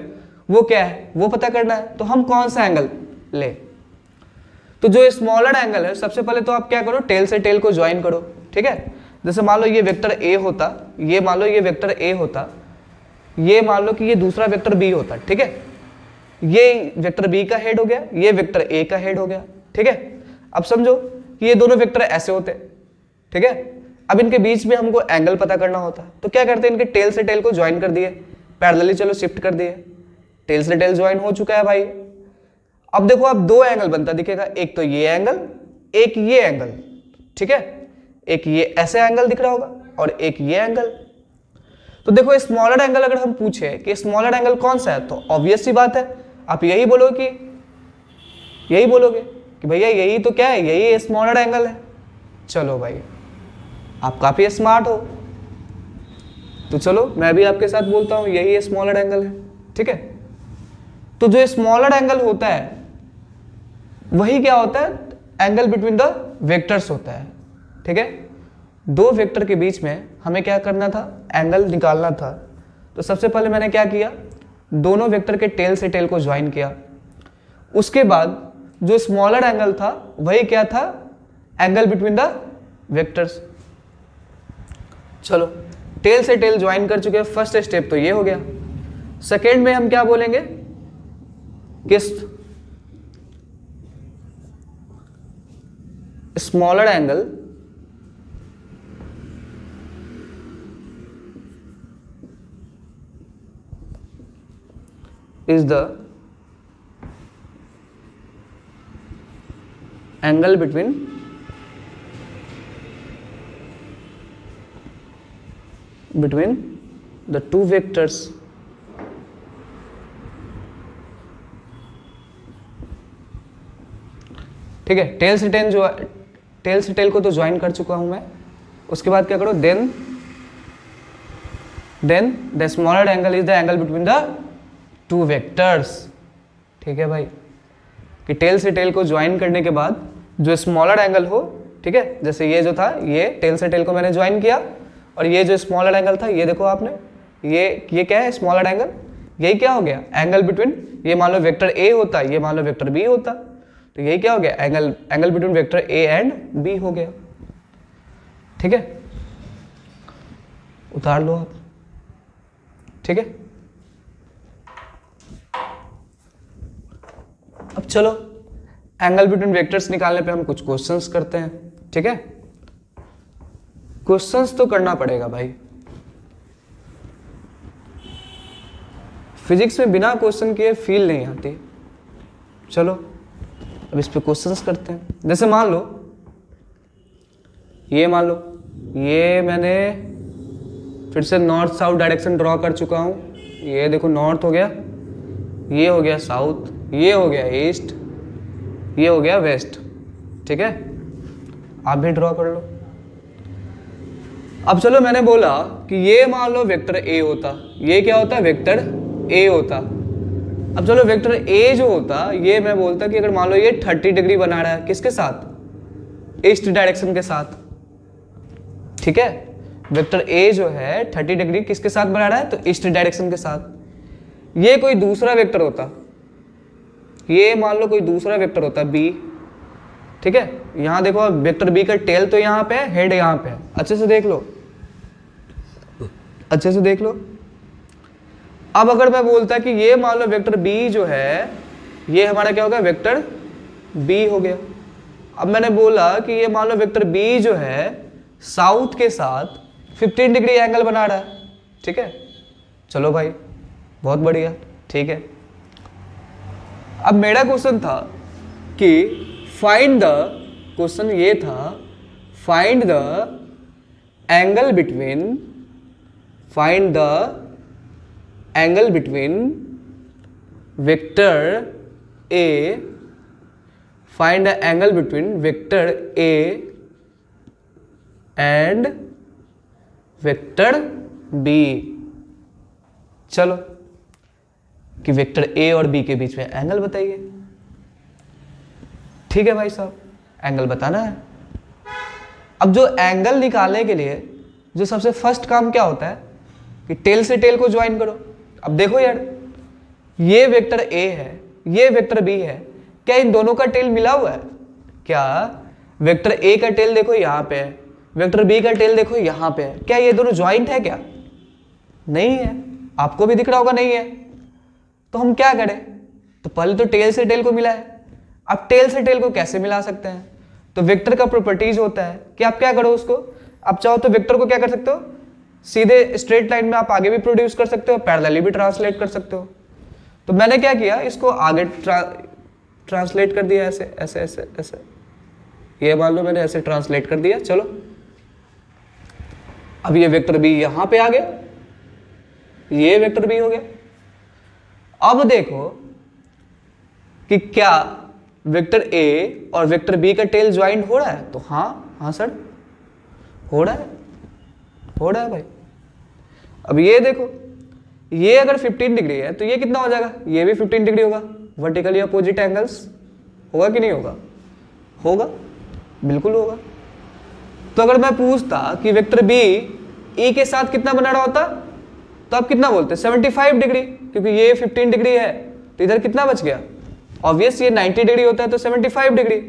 वो क्या है, वो पता करना है। तो हम कौन सा एंगल ले, तो जो स्मॉलर एंगल है, सबसे पहले तो आप क्या करो, टेल से टेल को ज्वाइन करो, ठीक है। जैसे मान लो ये वेक्टर ए होता, ये मान लो ये वेक्टर ए होता, ये मान लो कि ये दूसरा वेक्टर बी होता, ठीक है। ये वेक्टर बी का हेड हो गया, ये वेक्टर ए का हेड हो गया, ठीक है। अब समझो कि ये दोनों वेक्टर ऐसे होते, ठीक है। अब इनके बीच में हमको एंगल पता करना होता, तो क्या करते हैं, इनके टेल से टेल को ज्वाइन कर दिए, पैरेलली चलो शिफ्ट कर दिए, टेल से टेल ज्वाइन हो चुका है भाई। अब देखो अब दो एंगल बनता दिखेगा, एक तो ये एंगल, एक ये एंगल, ठीक है। एक ये ऐसे एंगल दिख रहा होगा और एक ये एंगल। तो देखो स्मॉलर एंगल अगर हम पूछे कि स्मॉलर एंगल कौन सा है, तो ऑब्वियस सी बात है आप यही बोलोगे कि भैया यही तो क्या है, यही स्मॉलर एंगल है। चलो भाई आप काफी स्मार्ट हो, तो चलो मैं भी आपके साथ बोलता हूं यही स्मॉलर एंगल है, ठीक है। तो जो स्मॉलर एंगल होता है वही क्या होता है, एंगल बिटवीन द वेक्टर्स होता है, ठीक है। दो वेक्टर के बीच में हमें क्या करना था, एंगल निकालना था। तो सबसे पहले मैंने क्या किया, दोनों वेक्टर के टेल से टेल को ज्वाइन किया। उसके बाद जो स्मॉलर एंगल था वही क्या था, एंगल बिटवीन द वेक्टर्स। चलो टेल से टेल ज्वाइन कर चुके हैं, फर्स्ट स्टेप तो ये हो गया। सेकेंड में हम क्या बोलेंगे, किस smaller angle is the angle between the two vectors। ठीक है, टेल से टेल को तो ज्वाइन कर चुका हूं मैं। उसके बाद क्या करो, then the smaller angle is the angle between the two vectors. ठीक है भाई, कि टेल से टेल को ज्वाइन करने के बाद जो स्मॉलर एंगल हो, ठीक है, जैसे ये जो था, ये टेल से टेल को मैंने ज्वाइन किया, और ये जो स्मॉलर एंगल था, ये देखो आपने, ये क्या है, स्मॉलर एंगल, यही क्या हो गया, एंगल बिटवीन, ये मान लो वेक्टर ए होता, ये मान लो वेक्टर बी होता, तो यही क्या हो गया, angle between vector A and B हो गया। ठीक है, उतार लो आप। ठीक है, अब चलो एंगल बिटवीन वेक्टर्स निकालने पे हम कुछ क्वेश्चंस करते हैं। ठीक है, क्वेश्चंस तो करना पड़ेगा भाई। फिजिक्स में बिना क्वेश्चन किए फील नहीं आती। चलो अब इस पे क्वेश्चंस करते हैं। जैसे मान लो ये मैंने फिर से नॉर्थ साउथ डायरेक्शन ड्रॉ कर चुका हूँ। ये देखो नॉर्थ हो गया, ये हो गया साउथ, ये हो गया ईस्ट, ये हो गया वेस्ट। ठीक है, आप भी ड्रॉ कर लो। अब चलो मैंने बोला कि ये मान लो वेक्टर ए होता, ये क्या होता है वेक्टर ए होता। अब चलो वेक्टर ए जो होता ये मैं बोलता कि अगर मान लो ये 30 डिग्री बना रहा है, किसके साथ, ईस्ट डायरेक्शन के साथ। ठीक है, वेक्टर ए जो है 30 डिग्री किसके साथ बना रहा है, तो ईस्ट डायरेक्शन के साथ। ये कोई दूसरा वेक्टर होता, ये मान लो कोई दूसरा वेक्टर होता बी। ठीक है, यहां देखो वेक्टर बी का टेल तो यहाँ पे है, हेड यहाँ पे है। अच्छे से देख लो, अच्छे से देख लो। अब अगर मैं बोलता कि ये मान लो वेक्टर बी जो है ये हमारा क्या होगा, वेक्टर बी हो गया। अब मैंने बोला कि ये मान लो वेक्टर बी जो है साउथ के साथ 15 डिग्री एंगल बना रहा है। ठीक है, चलो भाई बहुत बढ़िया। ठीक है, अब मेरा क्वेश्चन था कि फाइंड द, क्वेश्चन ये था find the angle between, find the angle between vector A, find the angle between vector A and vector B. चलो कि वेक्टर ए और बी के बीच में एंगल बताइए। ठीक है भाई साहब, एंगल बताना है। अब जो एंगल निकालने के लिए जो सबसे फर्स्ट काम क्या होता है कि टेल से टेल को ज्वाइन करो। अब देखो यार, ये वेक्टर ए है, ये वेक्टर बी है, क्या इन दोनों का टेल मिला हुआ है? क्या वेक्टर ए का टेल देखो यहाँ पे है, वेक्टर बी का टेल देखो यहाँ पे है, क्या ये दोनों ज्वाइंट है? क्या नहीं है, आपको भी दिख रहा होगा नहीं है। तो हम क्या करें, तो पहले तो टेल से टेल को मिला है। अब टेल से टेल को कैसे मिला सकते हैं, तो वेक्टर का प्रॉपर्टीज होता है कि आप क्या करो उसको, आप चाहो तो वेक्टर को क्या कर सकते हो, सीधे स्ट्रेट लाइन में आप आगे भी प्रोड्यूस कर सकते हो, पैरेलली भी ट्रांसलेट कर सकते हो। तो मैंने क्या किया, इसको आगे ट्रांसलेट कर दिया, ऐसे ऐसे ऐसे ऐसे, ये मान लो मैंने ऐसे ट्रांसलेट कर दिया। चलो अब ये वेक्टर बी यहां पे आ गया, ये वेक्टर बी हो गया। अब देखो कि क्या वेक्टर ए और वेक्टर बी का टेल ज्वाइंट हो रहा है, तो हाँ सर हो रहा है, हो रहा है भाई। अब ये देखो, ये अगर 15 डिग्री है तो ये कितना हो जाएगा, ये भी 15 डिग्री होगा। वर्टिकली अपोजिट एंगल्स होगा कि नहीं होगा, होगा, बिल्कुल होगा। तो अगर मैं पूछता कि वेक्टर बी ई के साथ कितना बना रहा होता, तो आप कितना बोलते, 75 डिग्री, क्योंकि ये 15 डिग्री है तो इधर कितना बच गया, ऑब्वियस ये 90 डिग्री होता है तो 75 डिग्री।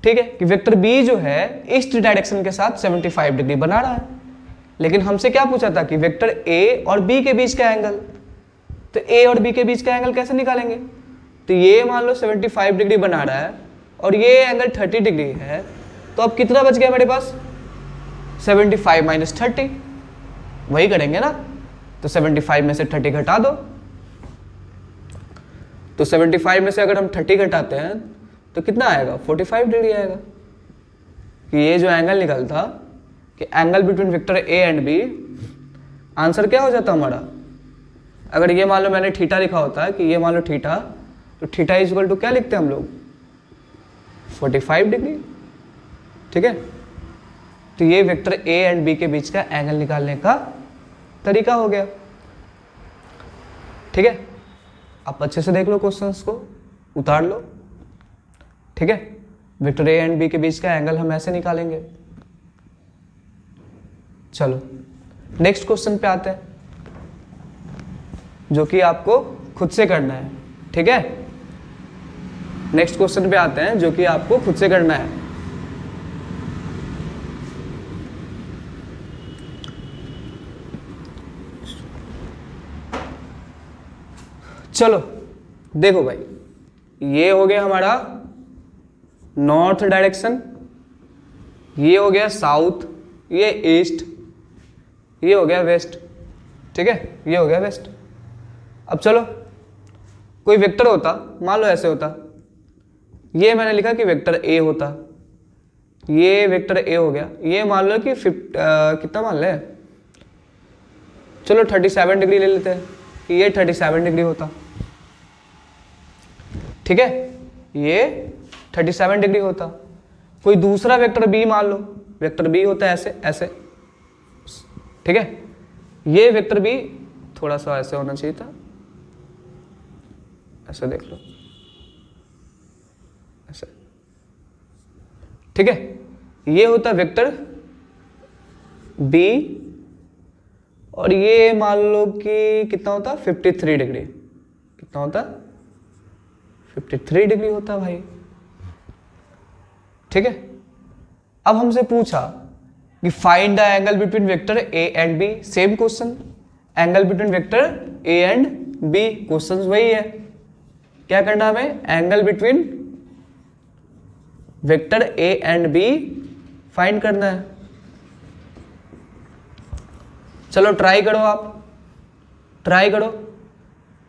ठीक है, कि वेक्टर बी जो है ईस्ट डायरेक्शन के साथ 75 डिग्री बना रहा है। लेकिन हमसे क्या पूछा था कि वेक्टर ए और बी के बीच का एंगल, तो ए और बी के बीच का एंगल कैसे निकालेंगे, तो ये मान लो 75 डिग्री बना रहा है और ये एंगल 30 डिग्री है, तो अब कितना बच गया मेरे पास, 75 माइनस 30, वही करेंगे ना। तो 75 में से 30 घटा दो, तो 75 में से अगर हम 30 घटाते हैं तो कितना आएगा, 45 डिग्री आएगा। कि ये जो एंगल निकलता कि angle between vector A and B, answer क्या हो जाता हमारा, अगर ये मान लो मैंने थीटा लिखा होता है कि ये मान लो थीटा, तो थीटा इज इक्वल टू क्या लिखते हैं हम लोग, 45 डिग्री। ठीक है, तो ये वेक्टर ए एंड बी के बीच का एंगल निकालने का तरीका हो गया। ठीक है, आप अच्छे से देख लो, क्वेश्चंस को उतार लो। ठीक है, वेक्टर ए एंड बी के बीच का एंगल हम ऐसे निकालेंगे। चलो नेक्स्ट क्वेश्चन पे आते हैं, जो कि आपको खुद से करना है। ठीक है, नेक्स्ट क्वेश्चन पे आते हैं जो कि आपको खुद से करना है। चलो देखो भाई, ये हो गया हमारा नॉर्थ डायरेक्शन, ये हो गया साउथ, ये ईस्ट, ये हो गया वेस्ट, ठीक है, ये हो गया वेस्ट। अब चलो कोई वेक्टर होता, मान लो ऐसे होता, ये मैंने लिखा कि वेक्टर ए होता, ये वेक्टर ए हो गया, ये मान लो कि कितना मान ले, चलो 37 डिग्री ले लेते हैं कि ये 37 डिग्री होता, ठीक है, ये 37 डिग्री होता। कोई दूसरा वेक्टर बी मान लो, वेक्टर बी होता है ऐसे ऐसे, ठीक है, ये वेक्टर बी थोड़ा सा ऐसे होना चाहिए था, ऐसे देख लो, ऐसे, ठीक है, ये होता वेक्टर बी, और ये मान लो कि कितना होता 53 डिग्री, कितना होता 53 डिग्री होता भाई, ठीक है। अब हमसे पूछा कि find the angle between vector A and B, same question, angle between vector A and B, question वही है, क्या करना हमें, angle between vector A and B find करना है। चलो ट्राई करो, आप ट्राई करो,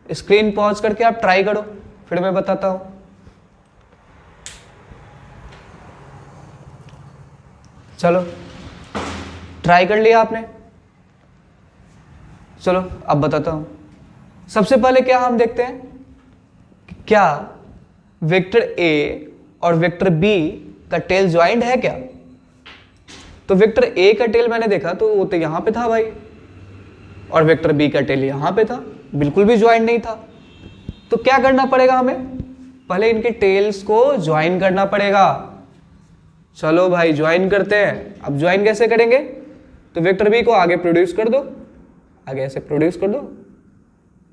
स्क्रीन पॉज करके आप ट्राई करो, फिर मैं बताता हूं। चलो ट्राई कर लिया आपने, चलो अब बताता हूं। सबसे पहले क्या हम देखते हैं, क्या वेक्टर ए और वेक्टर बी का टेल ज्वाइंट है क्या। तो वेक्टर ए का टेल मैंने देखा तो वो तो यहां पे था भाई, और वेक्टर बी का टेल यहां पे था, बिल्कुल भी ज्वाइंट नहीं था। तो क्या करना पड़ेगा हमें, पहले इनके टेल्स को ज्वाइन करना पड़ेगा। चलो भाई ज्वाइन करते हैं। अब ज्वाइन कैसे करेंगे, तो वेक्टर बी को आगे प्रोड्यूस कर दो, आगे ऐसे प्रोड्यूस कर दो,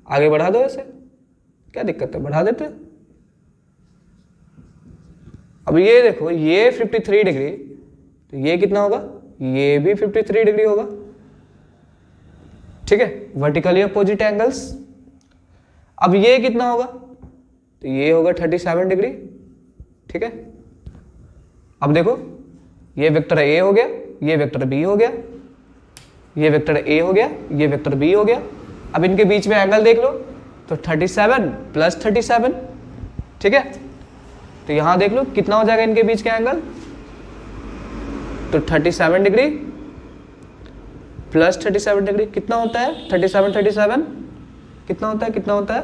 आगे बढ़ा दो, ऐसे क्या दिक्कत है, बढ़ा देते। अब ये देखो, ये 53 डिग्री, तो ये कितना होगा, ये भी 53 डिग्री होगा, ठीक है, वर्टिकली अपोजिट एंगल्स। अब ये कितना होगा, तो ये होगा 37 डिग्री, ठीक है। अब देखो, ये वेक्टर ए हो गया, ये वेक्टर बी हो गया, ये वेक्टर ए हो गया, ये वेक्टर बी हो गया। अब इनके बीच में एंगल देख लो, तो 37 प्लस 37, ठीक है। तो यहां देख लो कितना हो जाएगा इनके बीच का एंगल, तो 37 डिग्री प्लस 37 डिग्री कितना होता है, 37 कितना होता है, कितना होता है,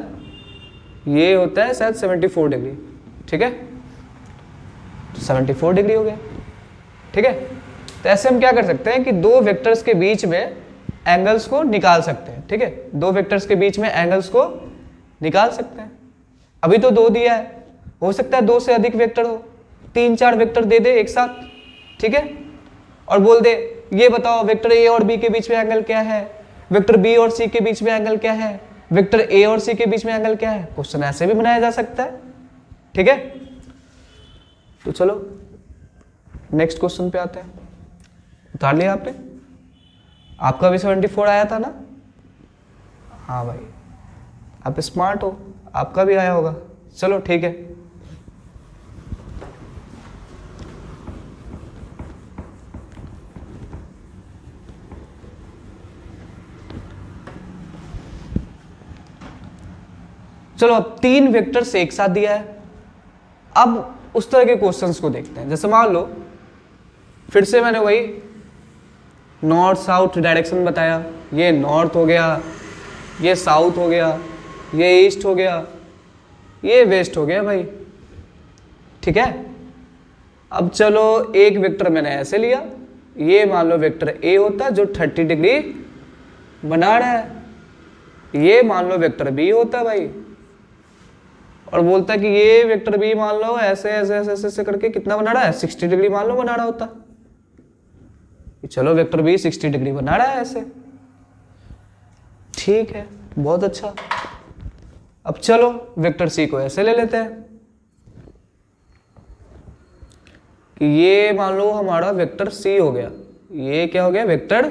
ये होता है शायद 74 डिग्री, ठीक है, तो 74 डिग्री हो गया, ठीक है। तो ऐसे हम क्या कर सकते हैं कि दो वेक्टर्स के बीच में एंगल्स को निकाल सकते हैं, ठीक है, दो वेक्टर्स के बीच में एंगल्स को निकाल सकते हैं। अभी तो दो दिया है, हो सकता है दो से अधिक वेक्टर हो, 3-4 वेक्टर दे दे एक साथ, ठीक है, और बोल दे ये बताओ वेक्टर ए और बी के बीच में एंगल क्या है, वेक्टर बी और सी के बीच में एंगल क्या है, वेक्टर ए और सी के बीच में एंगल क्या है। क्वेश्चन ऐसे भी बनाया जा सकता है, ठीक है। तो चलो नेक्स्ट क्वेश्चन पे आते हैं। उतार लिया आपने, आपका भी 74 आया था ना, हाँ भाई आप स्मार्ट हो, आपका भी आया होगा, चलो ठीक है। चलो अब 3 वेक्टर्स एक साथ दिया है, अब उस तरह के क्वेश्चंस को देखते हैं। जैसे मान लो फिर से मैंने वही नॉर्थ साउथ डायरेक्शन बताया, ये नॉर्थ हो गया, ये साउथ हो गया, ये ईस्ट हो गया, ये वेस्ट हो गया भाई, ठीक है। अब चलो एक वेक्टर मैंने ऐसे लिया, ये मान लो वेक्टर ए होता जो 30 डिग्री बना रहा है, ये मान लो वेक्टर बी होता भाई, और बोलता कि ये वेक्टर बी मान लो ऐसे ऐसे ऐसे ऐसे, ऐसे करके कितना बना रहा है, 60 डिग्री मान लो बना रहा होता। चलो वेक्टर बी 60 डिग्री बना रहा है ऐसे, ठीक है, बहुत अच्छा। अब चलो वेक्टर सी को ऐसे ले लेते हैं कि ये मान लो हमारा वेक्टर सी हो गया, ये क्या हो गया, वेक्टर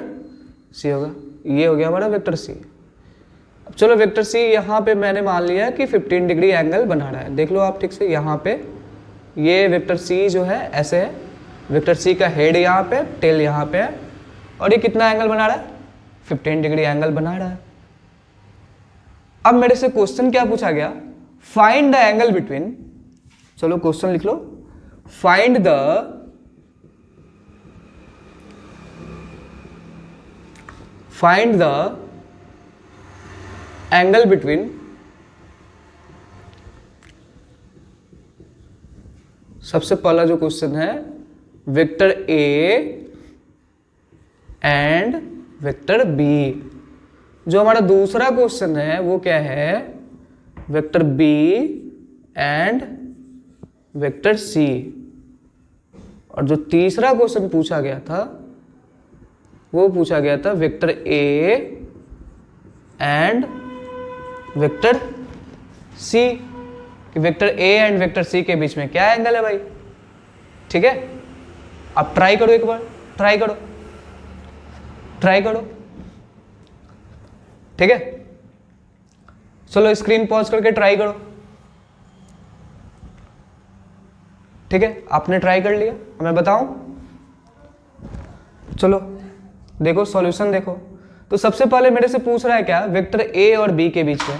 सी होगा, ये हो गया हमारा वेक्टर सी। अब चलो वेक्टर सी यहाँ पे मैंने मान लिया कि 15 डिग्री एंगल बना रहा है, देख लो आप ठीक से, यहाँ पे ये वेक्टर सी जो है ऐसे है, वेक्टर सी का हेड यहाँ पे, टेल यहाँ पे है, और ये कितना एंगल बना रहा है, 15 डिग्री एंगल बना रहा है। अब मेरे से क्वेश्चन क्या पूछा गया, फाइंड द एंगल बिटवीन, चलो क्वेश्चन लिख लो, फाइंड द एंगल बिटवीन सबसे पहला जो क्वेश्चन है vector A and vector B. जो हमारा दूसरा क्वेश्चन है वो क्या है, vector B and vector C. और जो तीसरा क्वेश्चन पूछा गया था वो पूछा गया था vector A and vector C, कि vector A and vector C के बीच में क्या एंगल है भाई। ठीक है, आप ट्राई करो, एक बार ट्राई करो, ठीक है। चलो स्क्रीन पॉज करके ट्राई करो। ठीक है, आपने ट्राई कर लिया, मैं बताऊं, चलो देखो सॉल्यूशन देखो। तो सबसे पहले मेरे से पूछ रहा है क्या, वेक्टर ए और बी के बीच में।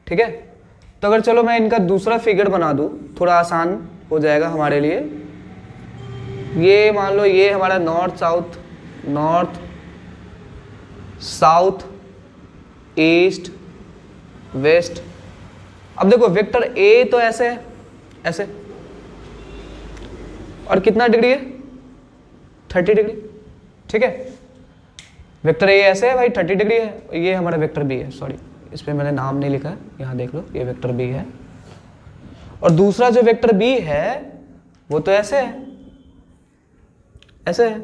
ठीक है, तो अगर चलो मैं इनका दूसरा फिगर बना दूं, थोड़ा आसान हो जाएगा हमारे लिए। ये मान लो ये हमारा नॉर्थ साउथ ईस्ट वेस्ट। अब देखो वेक्टर ए तो ऐसे है, ऐसे, और कितना डिग्री है, 30 डिग्री। ठीक है, वेक्टर ए ऐसे है भाई, 30 डिग्री है। ये हमारा वेक्टर बी है, सॉरी इस पे मैंने नाम नहीं लिखा है, यहाँ देख लो, ये वेक्टर बी है। और दूसरा जो वेक्टर बी है वो तो ऐसे है, ऐसे है,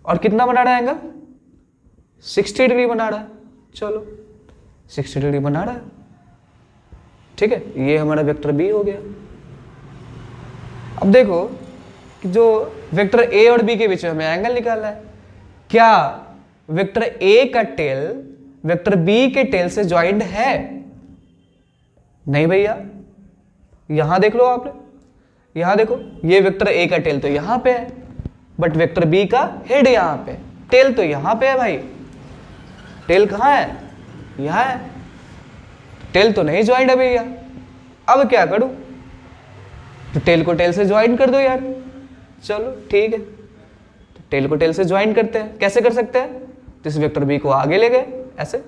और कितना बना रहा है एंगल, 60 डिग्री बना रहा है। चलो 60 डिग्री बना रहा है। ठीक है, ये हमारा वेक्टर बी हो गया। अब देखो कि जो वेक्टर ए और बी के बीच में हमें एंगल निकालना है, क्या वेक्टर ए का टेल वेक्टर बी के टेल से ज्वाइंट है? नहीं भैया, यहां देख लो आपने, यहां देखो, ये वेक्टर ए का टेल तो यहां पे है, बट वेक्टर बी का हेड यहां पे, टेल तो यहां पे है भाई। टेल कहां है, यहां है, टेल तो नहीं ज्वाइंट है भैया। अब क्या करूं, तो टेल को टेल से ज्वाइन कर दो यार। चलो ठीक है, तो टेल को टेल से ज्वाइन करते हैं। कैसे कर सकते हैं, तो इस वेक्टर बी को आगे ले गए, ऐसे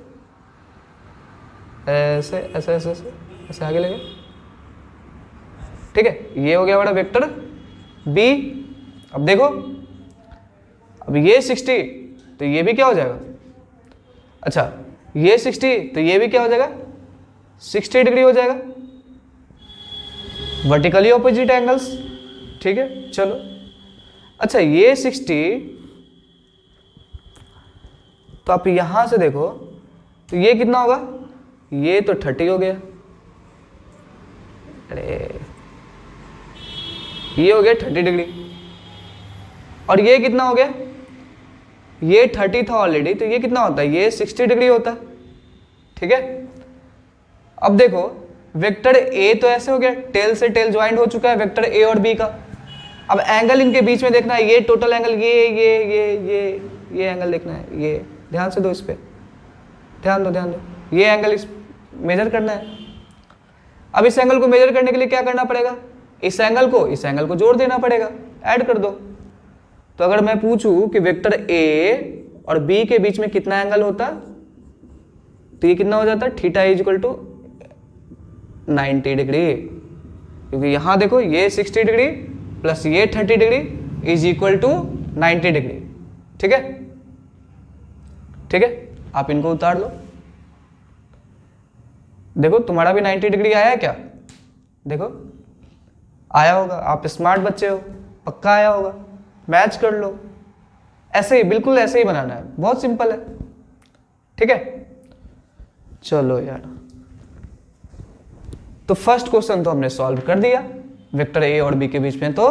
ऐसे ऐसे ऐसे ऐसे, ऐसे आगे ले गए। ठीक है, ये हो गया हमारा वेक्टर बी। अब देखो, अब ये 60 तो ये भी क्या हो जाएगा, अच्छा ये 60 तो ये भी क्या हो जाएगा, 60 डिग्री हो जाएगा, वर्टिकली ऑपोजिट एंगल्स। ठीक है, चलो अच्छा ये 60, तो आप यहां से देखो तो ये कितना होगा, ये तो 30 हो गया, अरे ये हो गया 30 डिग्री, और ये कितना हो गया, ये 30 था ऑलरेडी, तो ये कितना होता है, ये 60 डिग्री होता है। ठीक है, अब देखो वेक्टर ए तो ऐसे हो गया, टेल से टेल ज्वाइंट हो चुका है वेक्टर ए और बी का। अब एंगल इनके बीच में देखना है, ये टोटल एंगल, ये एंगल देखना है, ये ध्यान से दो, इस पे ध्यान दो, ये एंगल इस मेजर करना है। अब इस एंगल को मेजर करने के लिए क्या करना पड़ेगा, इस एंगल को जोड़ देना पड़ेगा, ऐड कर दो। तो अगर मैं पूछूं कि वेक्टर ए और बी के बीच में कितना एंगल होता, तो ये कितना हो जाता है, theta is equal to 90 degree, क्योंकि यहां देखो ये 60 डिग्री प्लस ये 30 degree is equal to 90 degree. ठीक है, ठीक है, आप इनको उतार लो। देखो तुम्हारा भी 90 डिग्री आया है क्या, देखो आया होगा, आप स्मार्ट बच्चे हो, पक्का आया होगा, मैच कर लो। ऐसे ही, बिल्कुल ऐसे ही बनाना है, बहुत सिंपल है। ठीक है, चलो यार, तो फर्स्ट क्वेश्चन तो हमने सॉल्व कर दिया, वेक्टर ए और बी के बीच में तो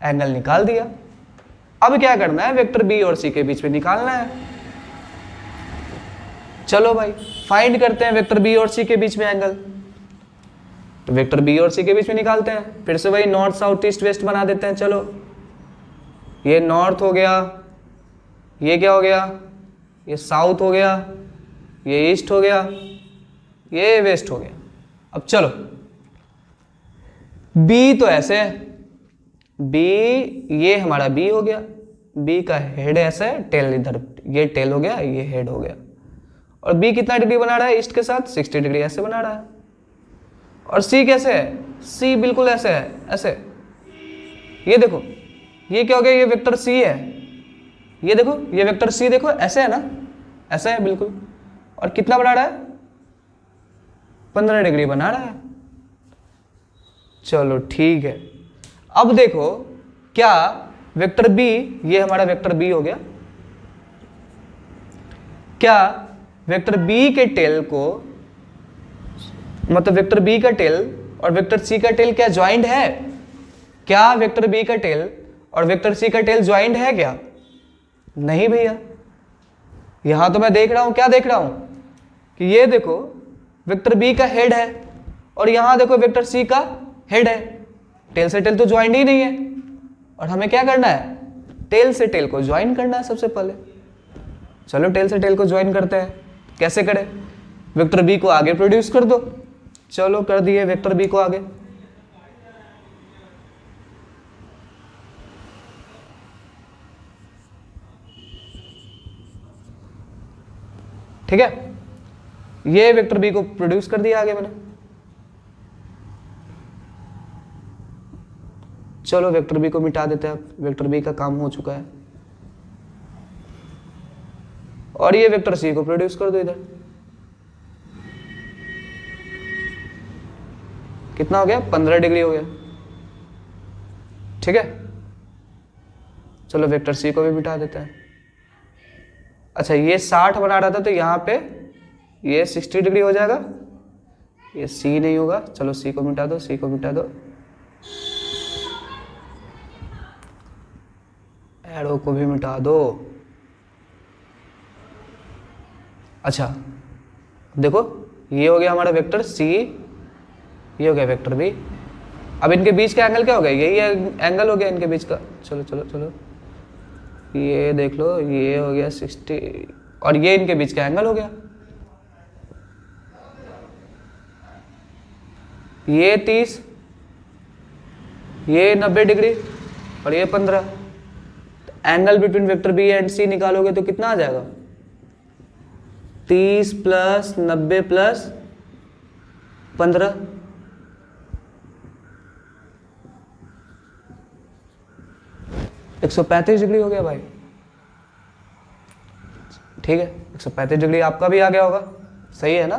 एंगल निकाल दिया। अब क्या करना है, वेक्टर बी और सी के बीच में निकालना है। चलो भाई फाइंड करते हैं वेक्टर बी और सी के बीच में एंगल। तो वेक्टर बी और सी के बीच में निकालते हैं, फिर से वही नॉर्थ साउथ ईस्ट वेस्ट बना देते हैं। चलो ये नॉर्थ हो गया, ये क्या हो गया, ये साउथ हो गया, ये ईस्ट हो गया, ये वेस्ट हो गया। अब चलो बी तो ऐसे है, बी ये हमारा बी हो गया, बी का हेड ऐसा है, टेल इधर, ये टेल हो गया, ये हेड हो गया। और बी कितना डिग्री बना रहा है ईस्ट के साथ, 60 डिग्री ऐसे बना रहा है। और सी कैसे है, सी बिल्कुल ऐसे है, ऐसे। ये देखो ये क्या हो गया, ये वेक्टर सी है, ये देखो ये वेक्टर सी देखो ऐसे है ना, ऐसा है बिल्कुल। और कितना बना रहा है, 15 डिग्री बना रहा है। चलो ठीक है। अब देखो क्या वेक्टर बी, ये हमारा वेक्टर बी हो गया, क्या वेक्टर बी के टेल को, मतलब वेक्टर बी का टेल और वेक्टर सी का टेल क्या ज्वाइंट है? क्या वेक्टर बी का टेल और वेक्टर सी का टेल ज्वाइंट है क्या? नहीं भैया। यहां तो मैं देख रहा हूं, क्या देख रहा हूं कि ये देखो वेक्टर बी का हेड है और यहां देखो वेक्टर सी का हेड है, टेल से टेल तो ज्वाइंट ही नहीं है। और हमें क्या करना है, टेल से टेल को ज्वाइन करना है सबसे पहले। चलो टेल से टेल को ज्वाइन करते हैं। कैसे करें, वेक्टर बी को आगे प्रोड्यूस कर दो। चलो कर दिए वेक्टर बी को आगे। ठीक है, ये वेक्टर बी को प्रोड्यूस कर दिया आगे मैंने। चलो वेक्टर बी को मिटा देते हैं, वेक्टर बी का काम हो चुका है। और ये वेक्टर सी को प्रोड्यूस कर दो इधर। कितना हो गया, 15 डिग्री हो गया। ठीक है, चलो वेक्टर सी को भी मिटा देते हैं। अच्छा ये 60 बना रहा था तो यहाँ पे ये 60 डिग्री हो जाएगा, ये सी नहीं होगा। चलो सी को मिटा दो, सी को मिटा दो, एरो को भी मिटा दो। अच्छा देखो ये हो गया हमारा वेक्टर सी, ये हो गया वेक्टर बी। अब इनके बीच का एंगल क्या हो गया, यही एंगल हो गया इनके बीच का। चलो चलो चलो ये देख लो, ये हो गया 60 और ये इनके बीच का एंगल हो गया, ये 30, ये 90 डिग्री और ये 15। Angle between vector B and C निकालोगे तो कितना आ जाएगा, 30 प्लस 90 प्लस 15, 135 डिग्री हो गया भाई। ठीक है, 135 डिग्री आपका भी आ गया होगा, सही है ना,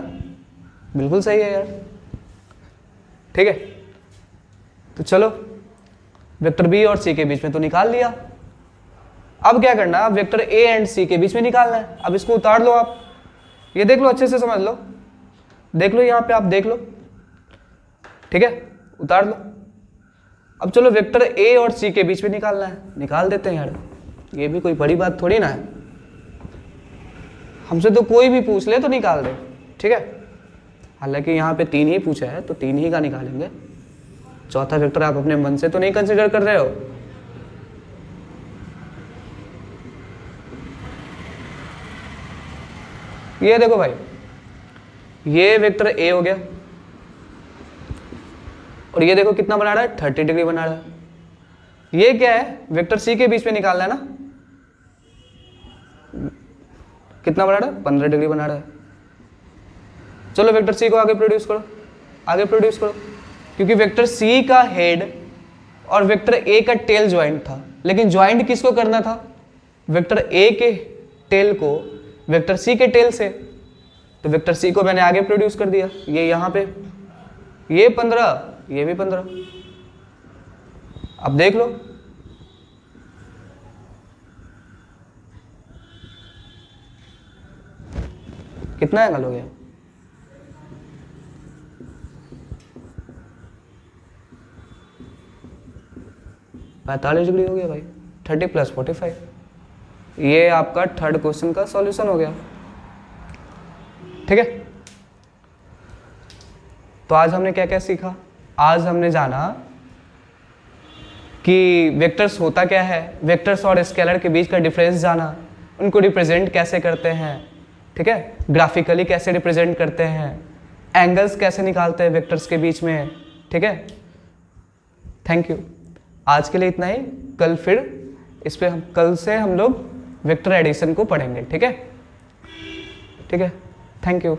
बिल्कुल सही है यार। ठीक है, तो चलो वेक्टर बी और सी के बीच में तो निकाल लिया। अब क्या करना है, वेक्टर ए एंड सी के बीच में निकालना है। अब इसको उतार लो आप, ये देख लो अच्छे से समझ लो, देख लो यहाँ पे आप देख लो। ठीक है, उतार लो। अब चलो वेक्टर ए और सी के बीच में निकालना है, निकाल देते हैं यार, ये भी कोई बड़ी बात थोड़ी ना है। हमसे तो कोई भी पूछ ले तो निकाल दे। ठीक है, हालांकि यहाँ पे 3 ही पूछा है तो 3 ही का निकालेंगे, चौथा वेक्टर आप अपने मन से तो नहीं कंसिडर कर रहे हो। ये देखो भाई, ये वेक्टर ए हो गया और ये देखो कितना बना रहा है, 30 डिग्री बना रहा है। ये क्या है, वेक्टर सी के बीच में निकालना है ना, कितना बना रहा है, 15 डिग्री बना रहा है। चलो वेक्टर सी को आगे प्रोड्यूस करो, आगे प्रोड्यूस करो, क्योंकि वेक्टर सी का हेड और वेक्टर ए का टेल ज्वाइंट था, लेकिन ज्वाइंट किसको करना था, वेक्टर ए के टेल को वेक्टर सी के टेल से। तो वेक्टर सी को मैंने आगे प्रोड्यूस कर दिया, ये यहाँ पे, ये 15, ये भी 15। अब देख लो, कितना एंगल हो गया, पैंतालीस डिग्री हो गया भाई, 30 प्लस 45। ये आपका थर्ड क्वेश्चन का सॉल्यूशन हो गया। ठीक है, तो आज हमने क्या क्या सीखा, आज हमने जाना कि वेक्टर्स होता क्या है, वेक्टर्स और स्केलर के बीच का डिफरेंस जाना, उनको रिप्रेजेंट कैसे करते हैं, ठीक है, ग्राफिकली कैसे रिप्रेजेंट करते हैं, एंगल्स कैसे निकालते हैं वेक्टर्स के बीच में, ठीक है। थैंक यू, आज के लिए इतना ही। कल फिर इस पे कल से हम लोग वेक्टर एडिशन को पढ़ेंगे, ठीक है। ठीक है, थैंक यू।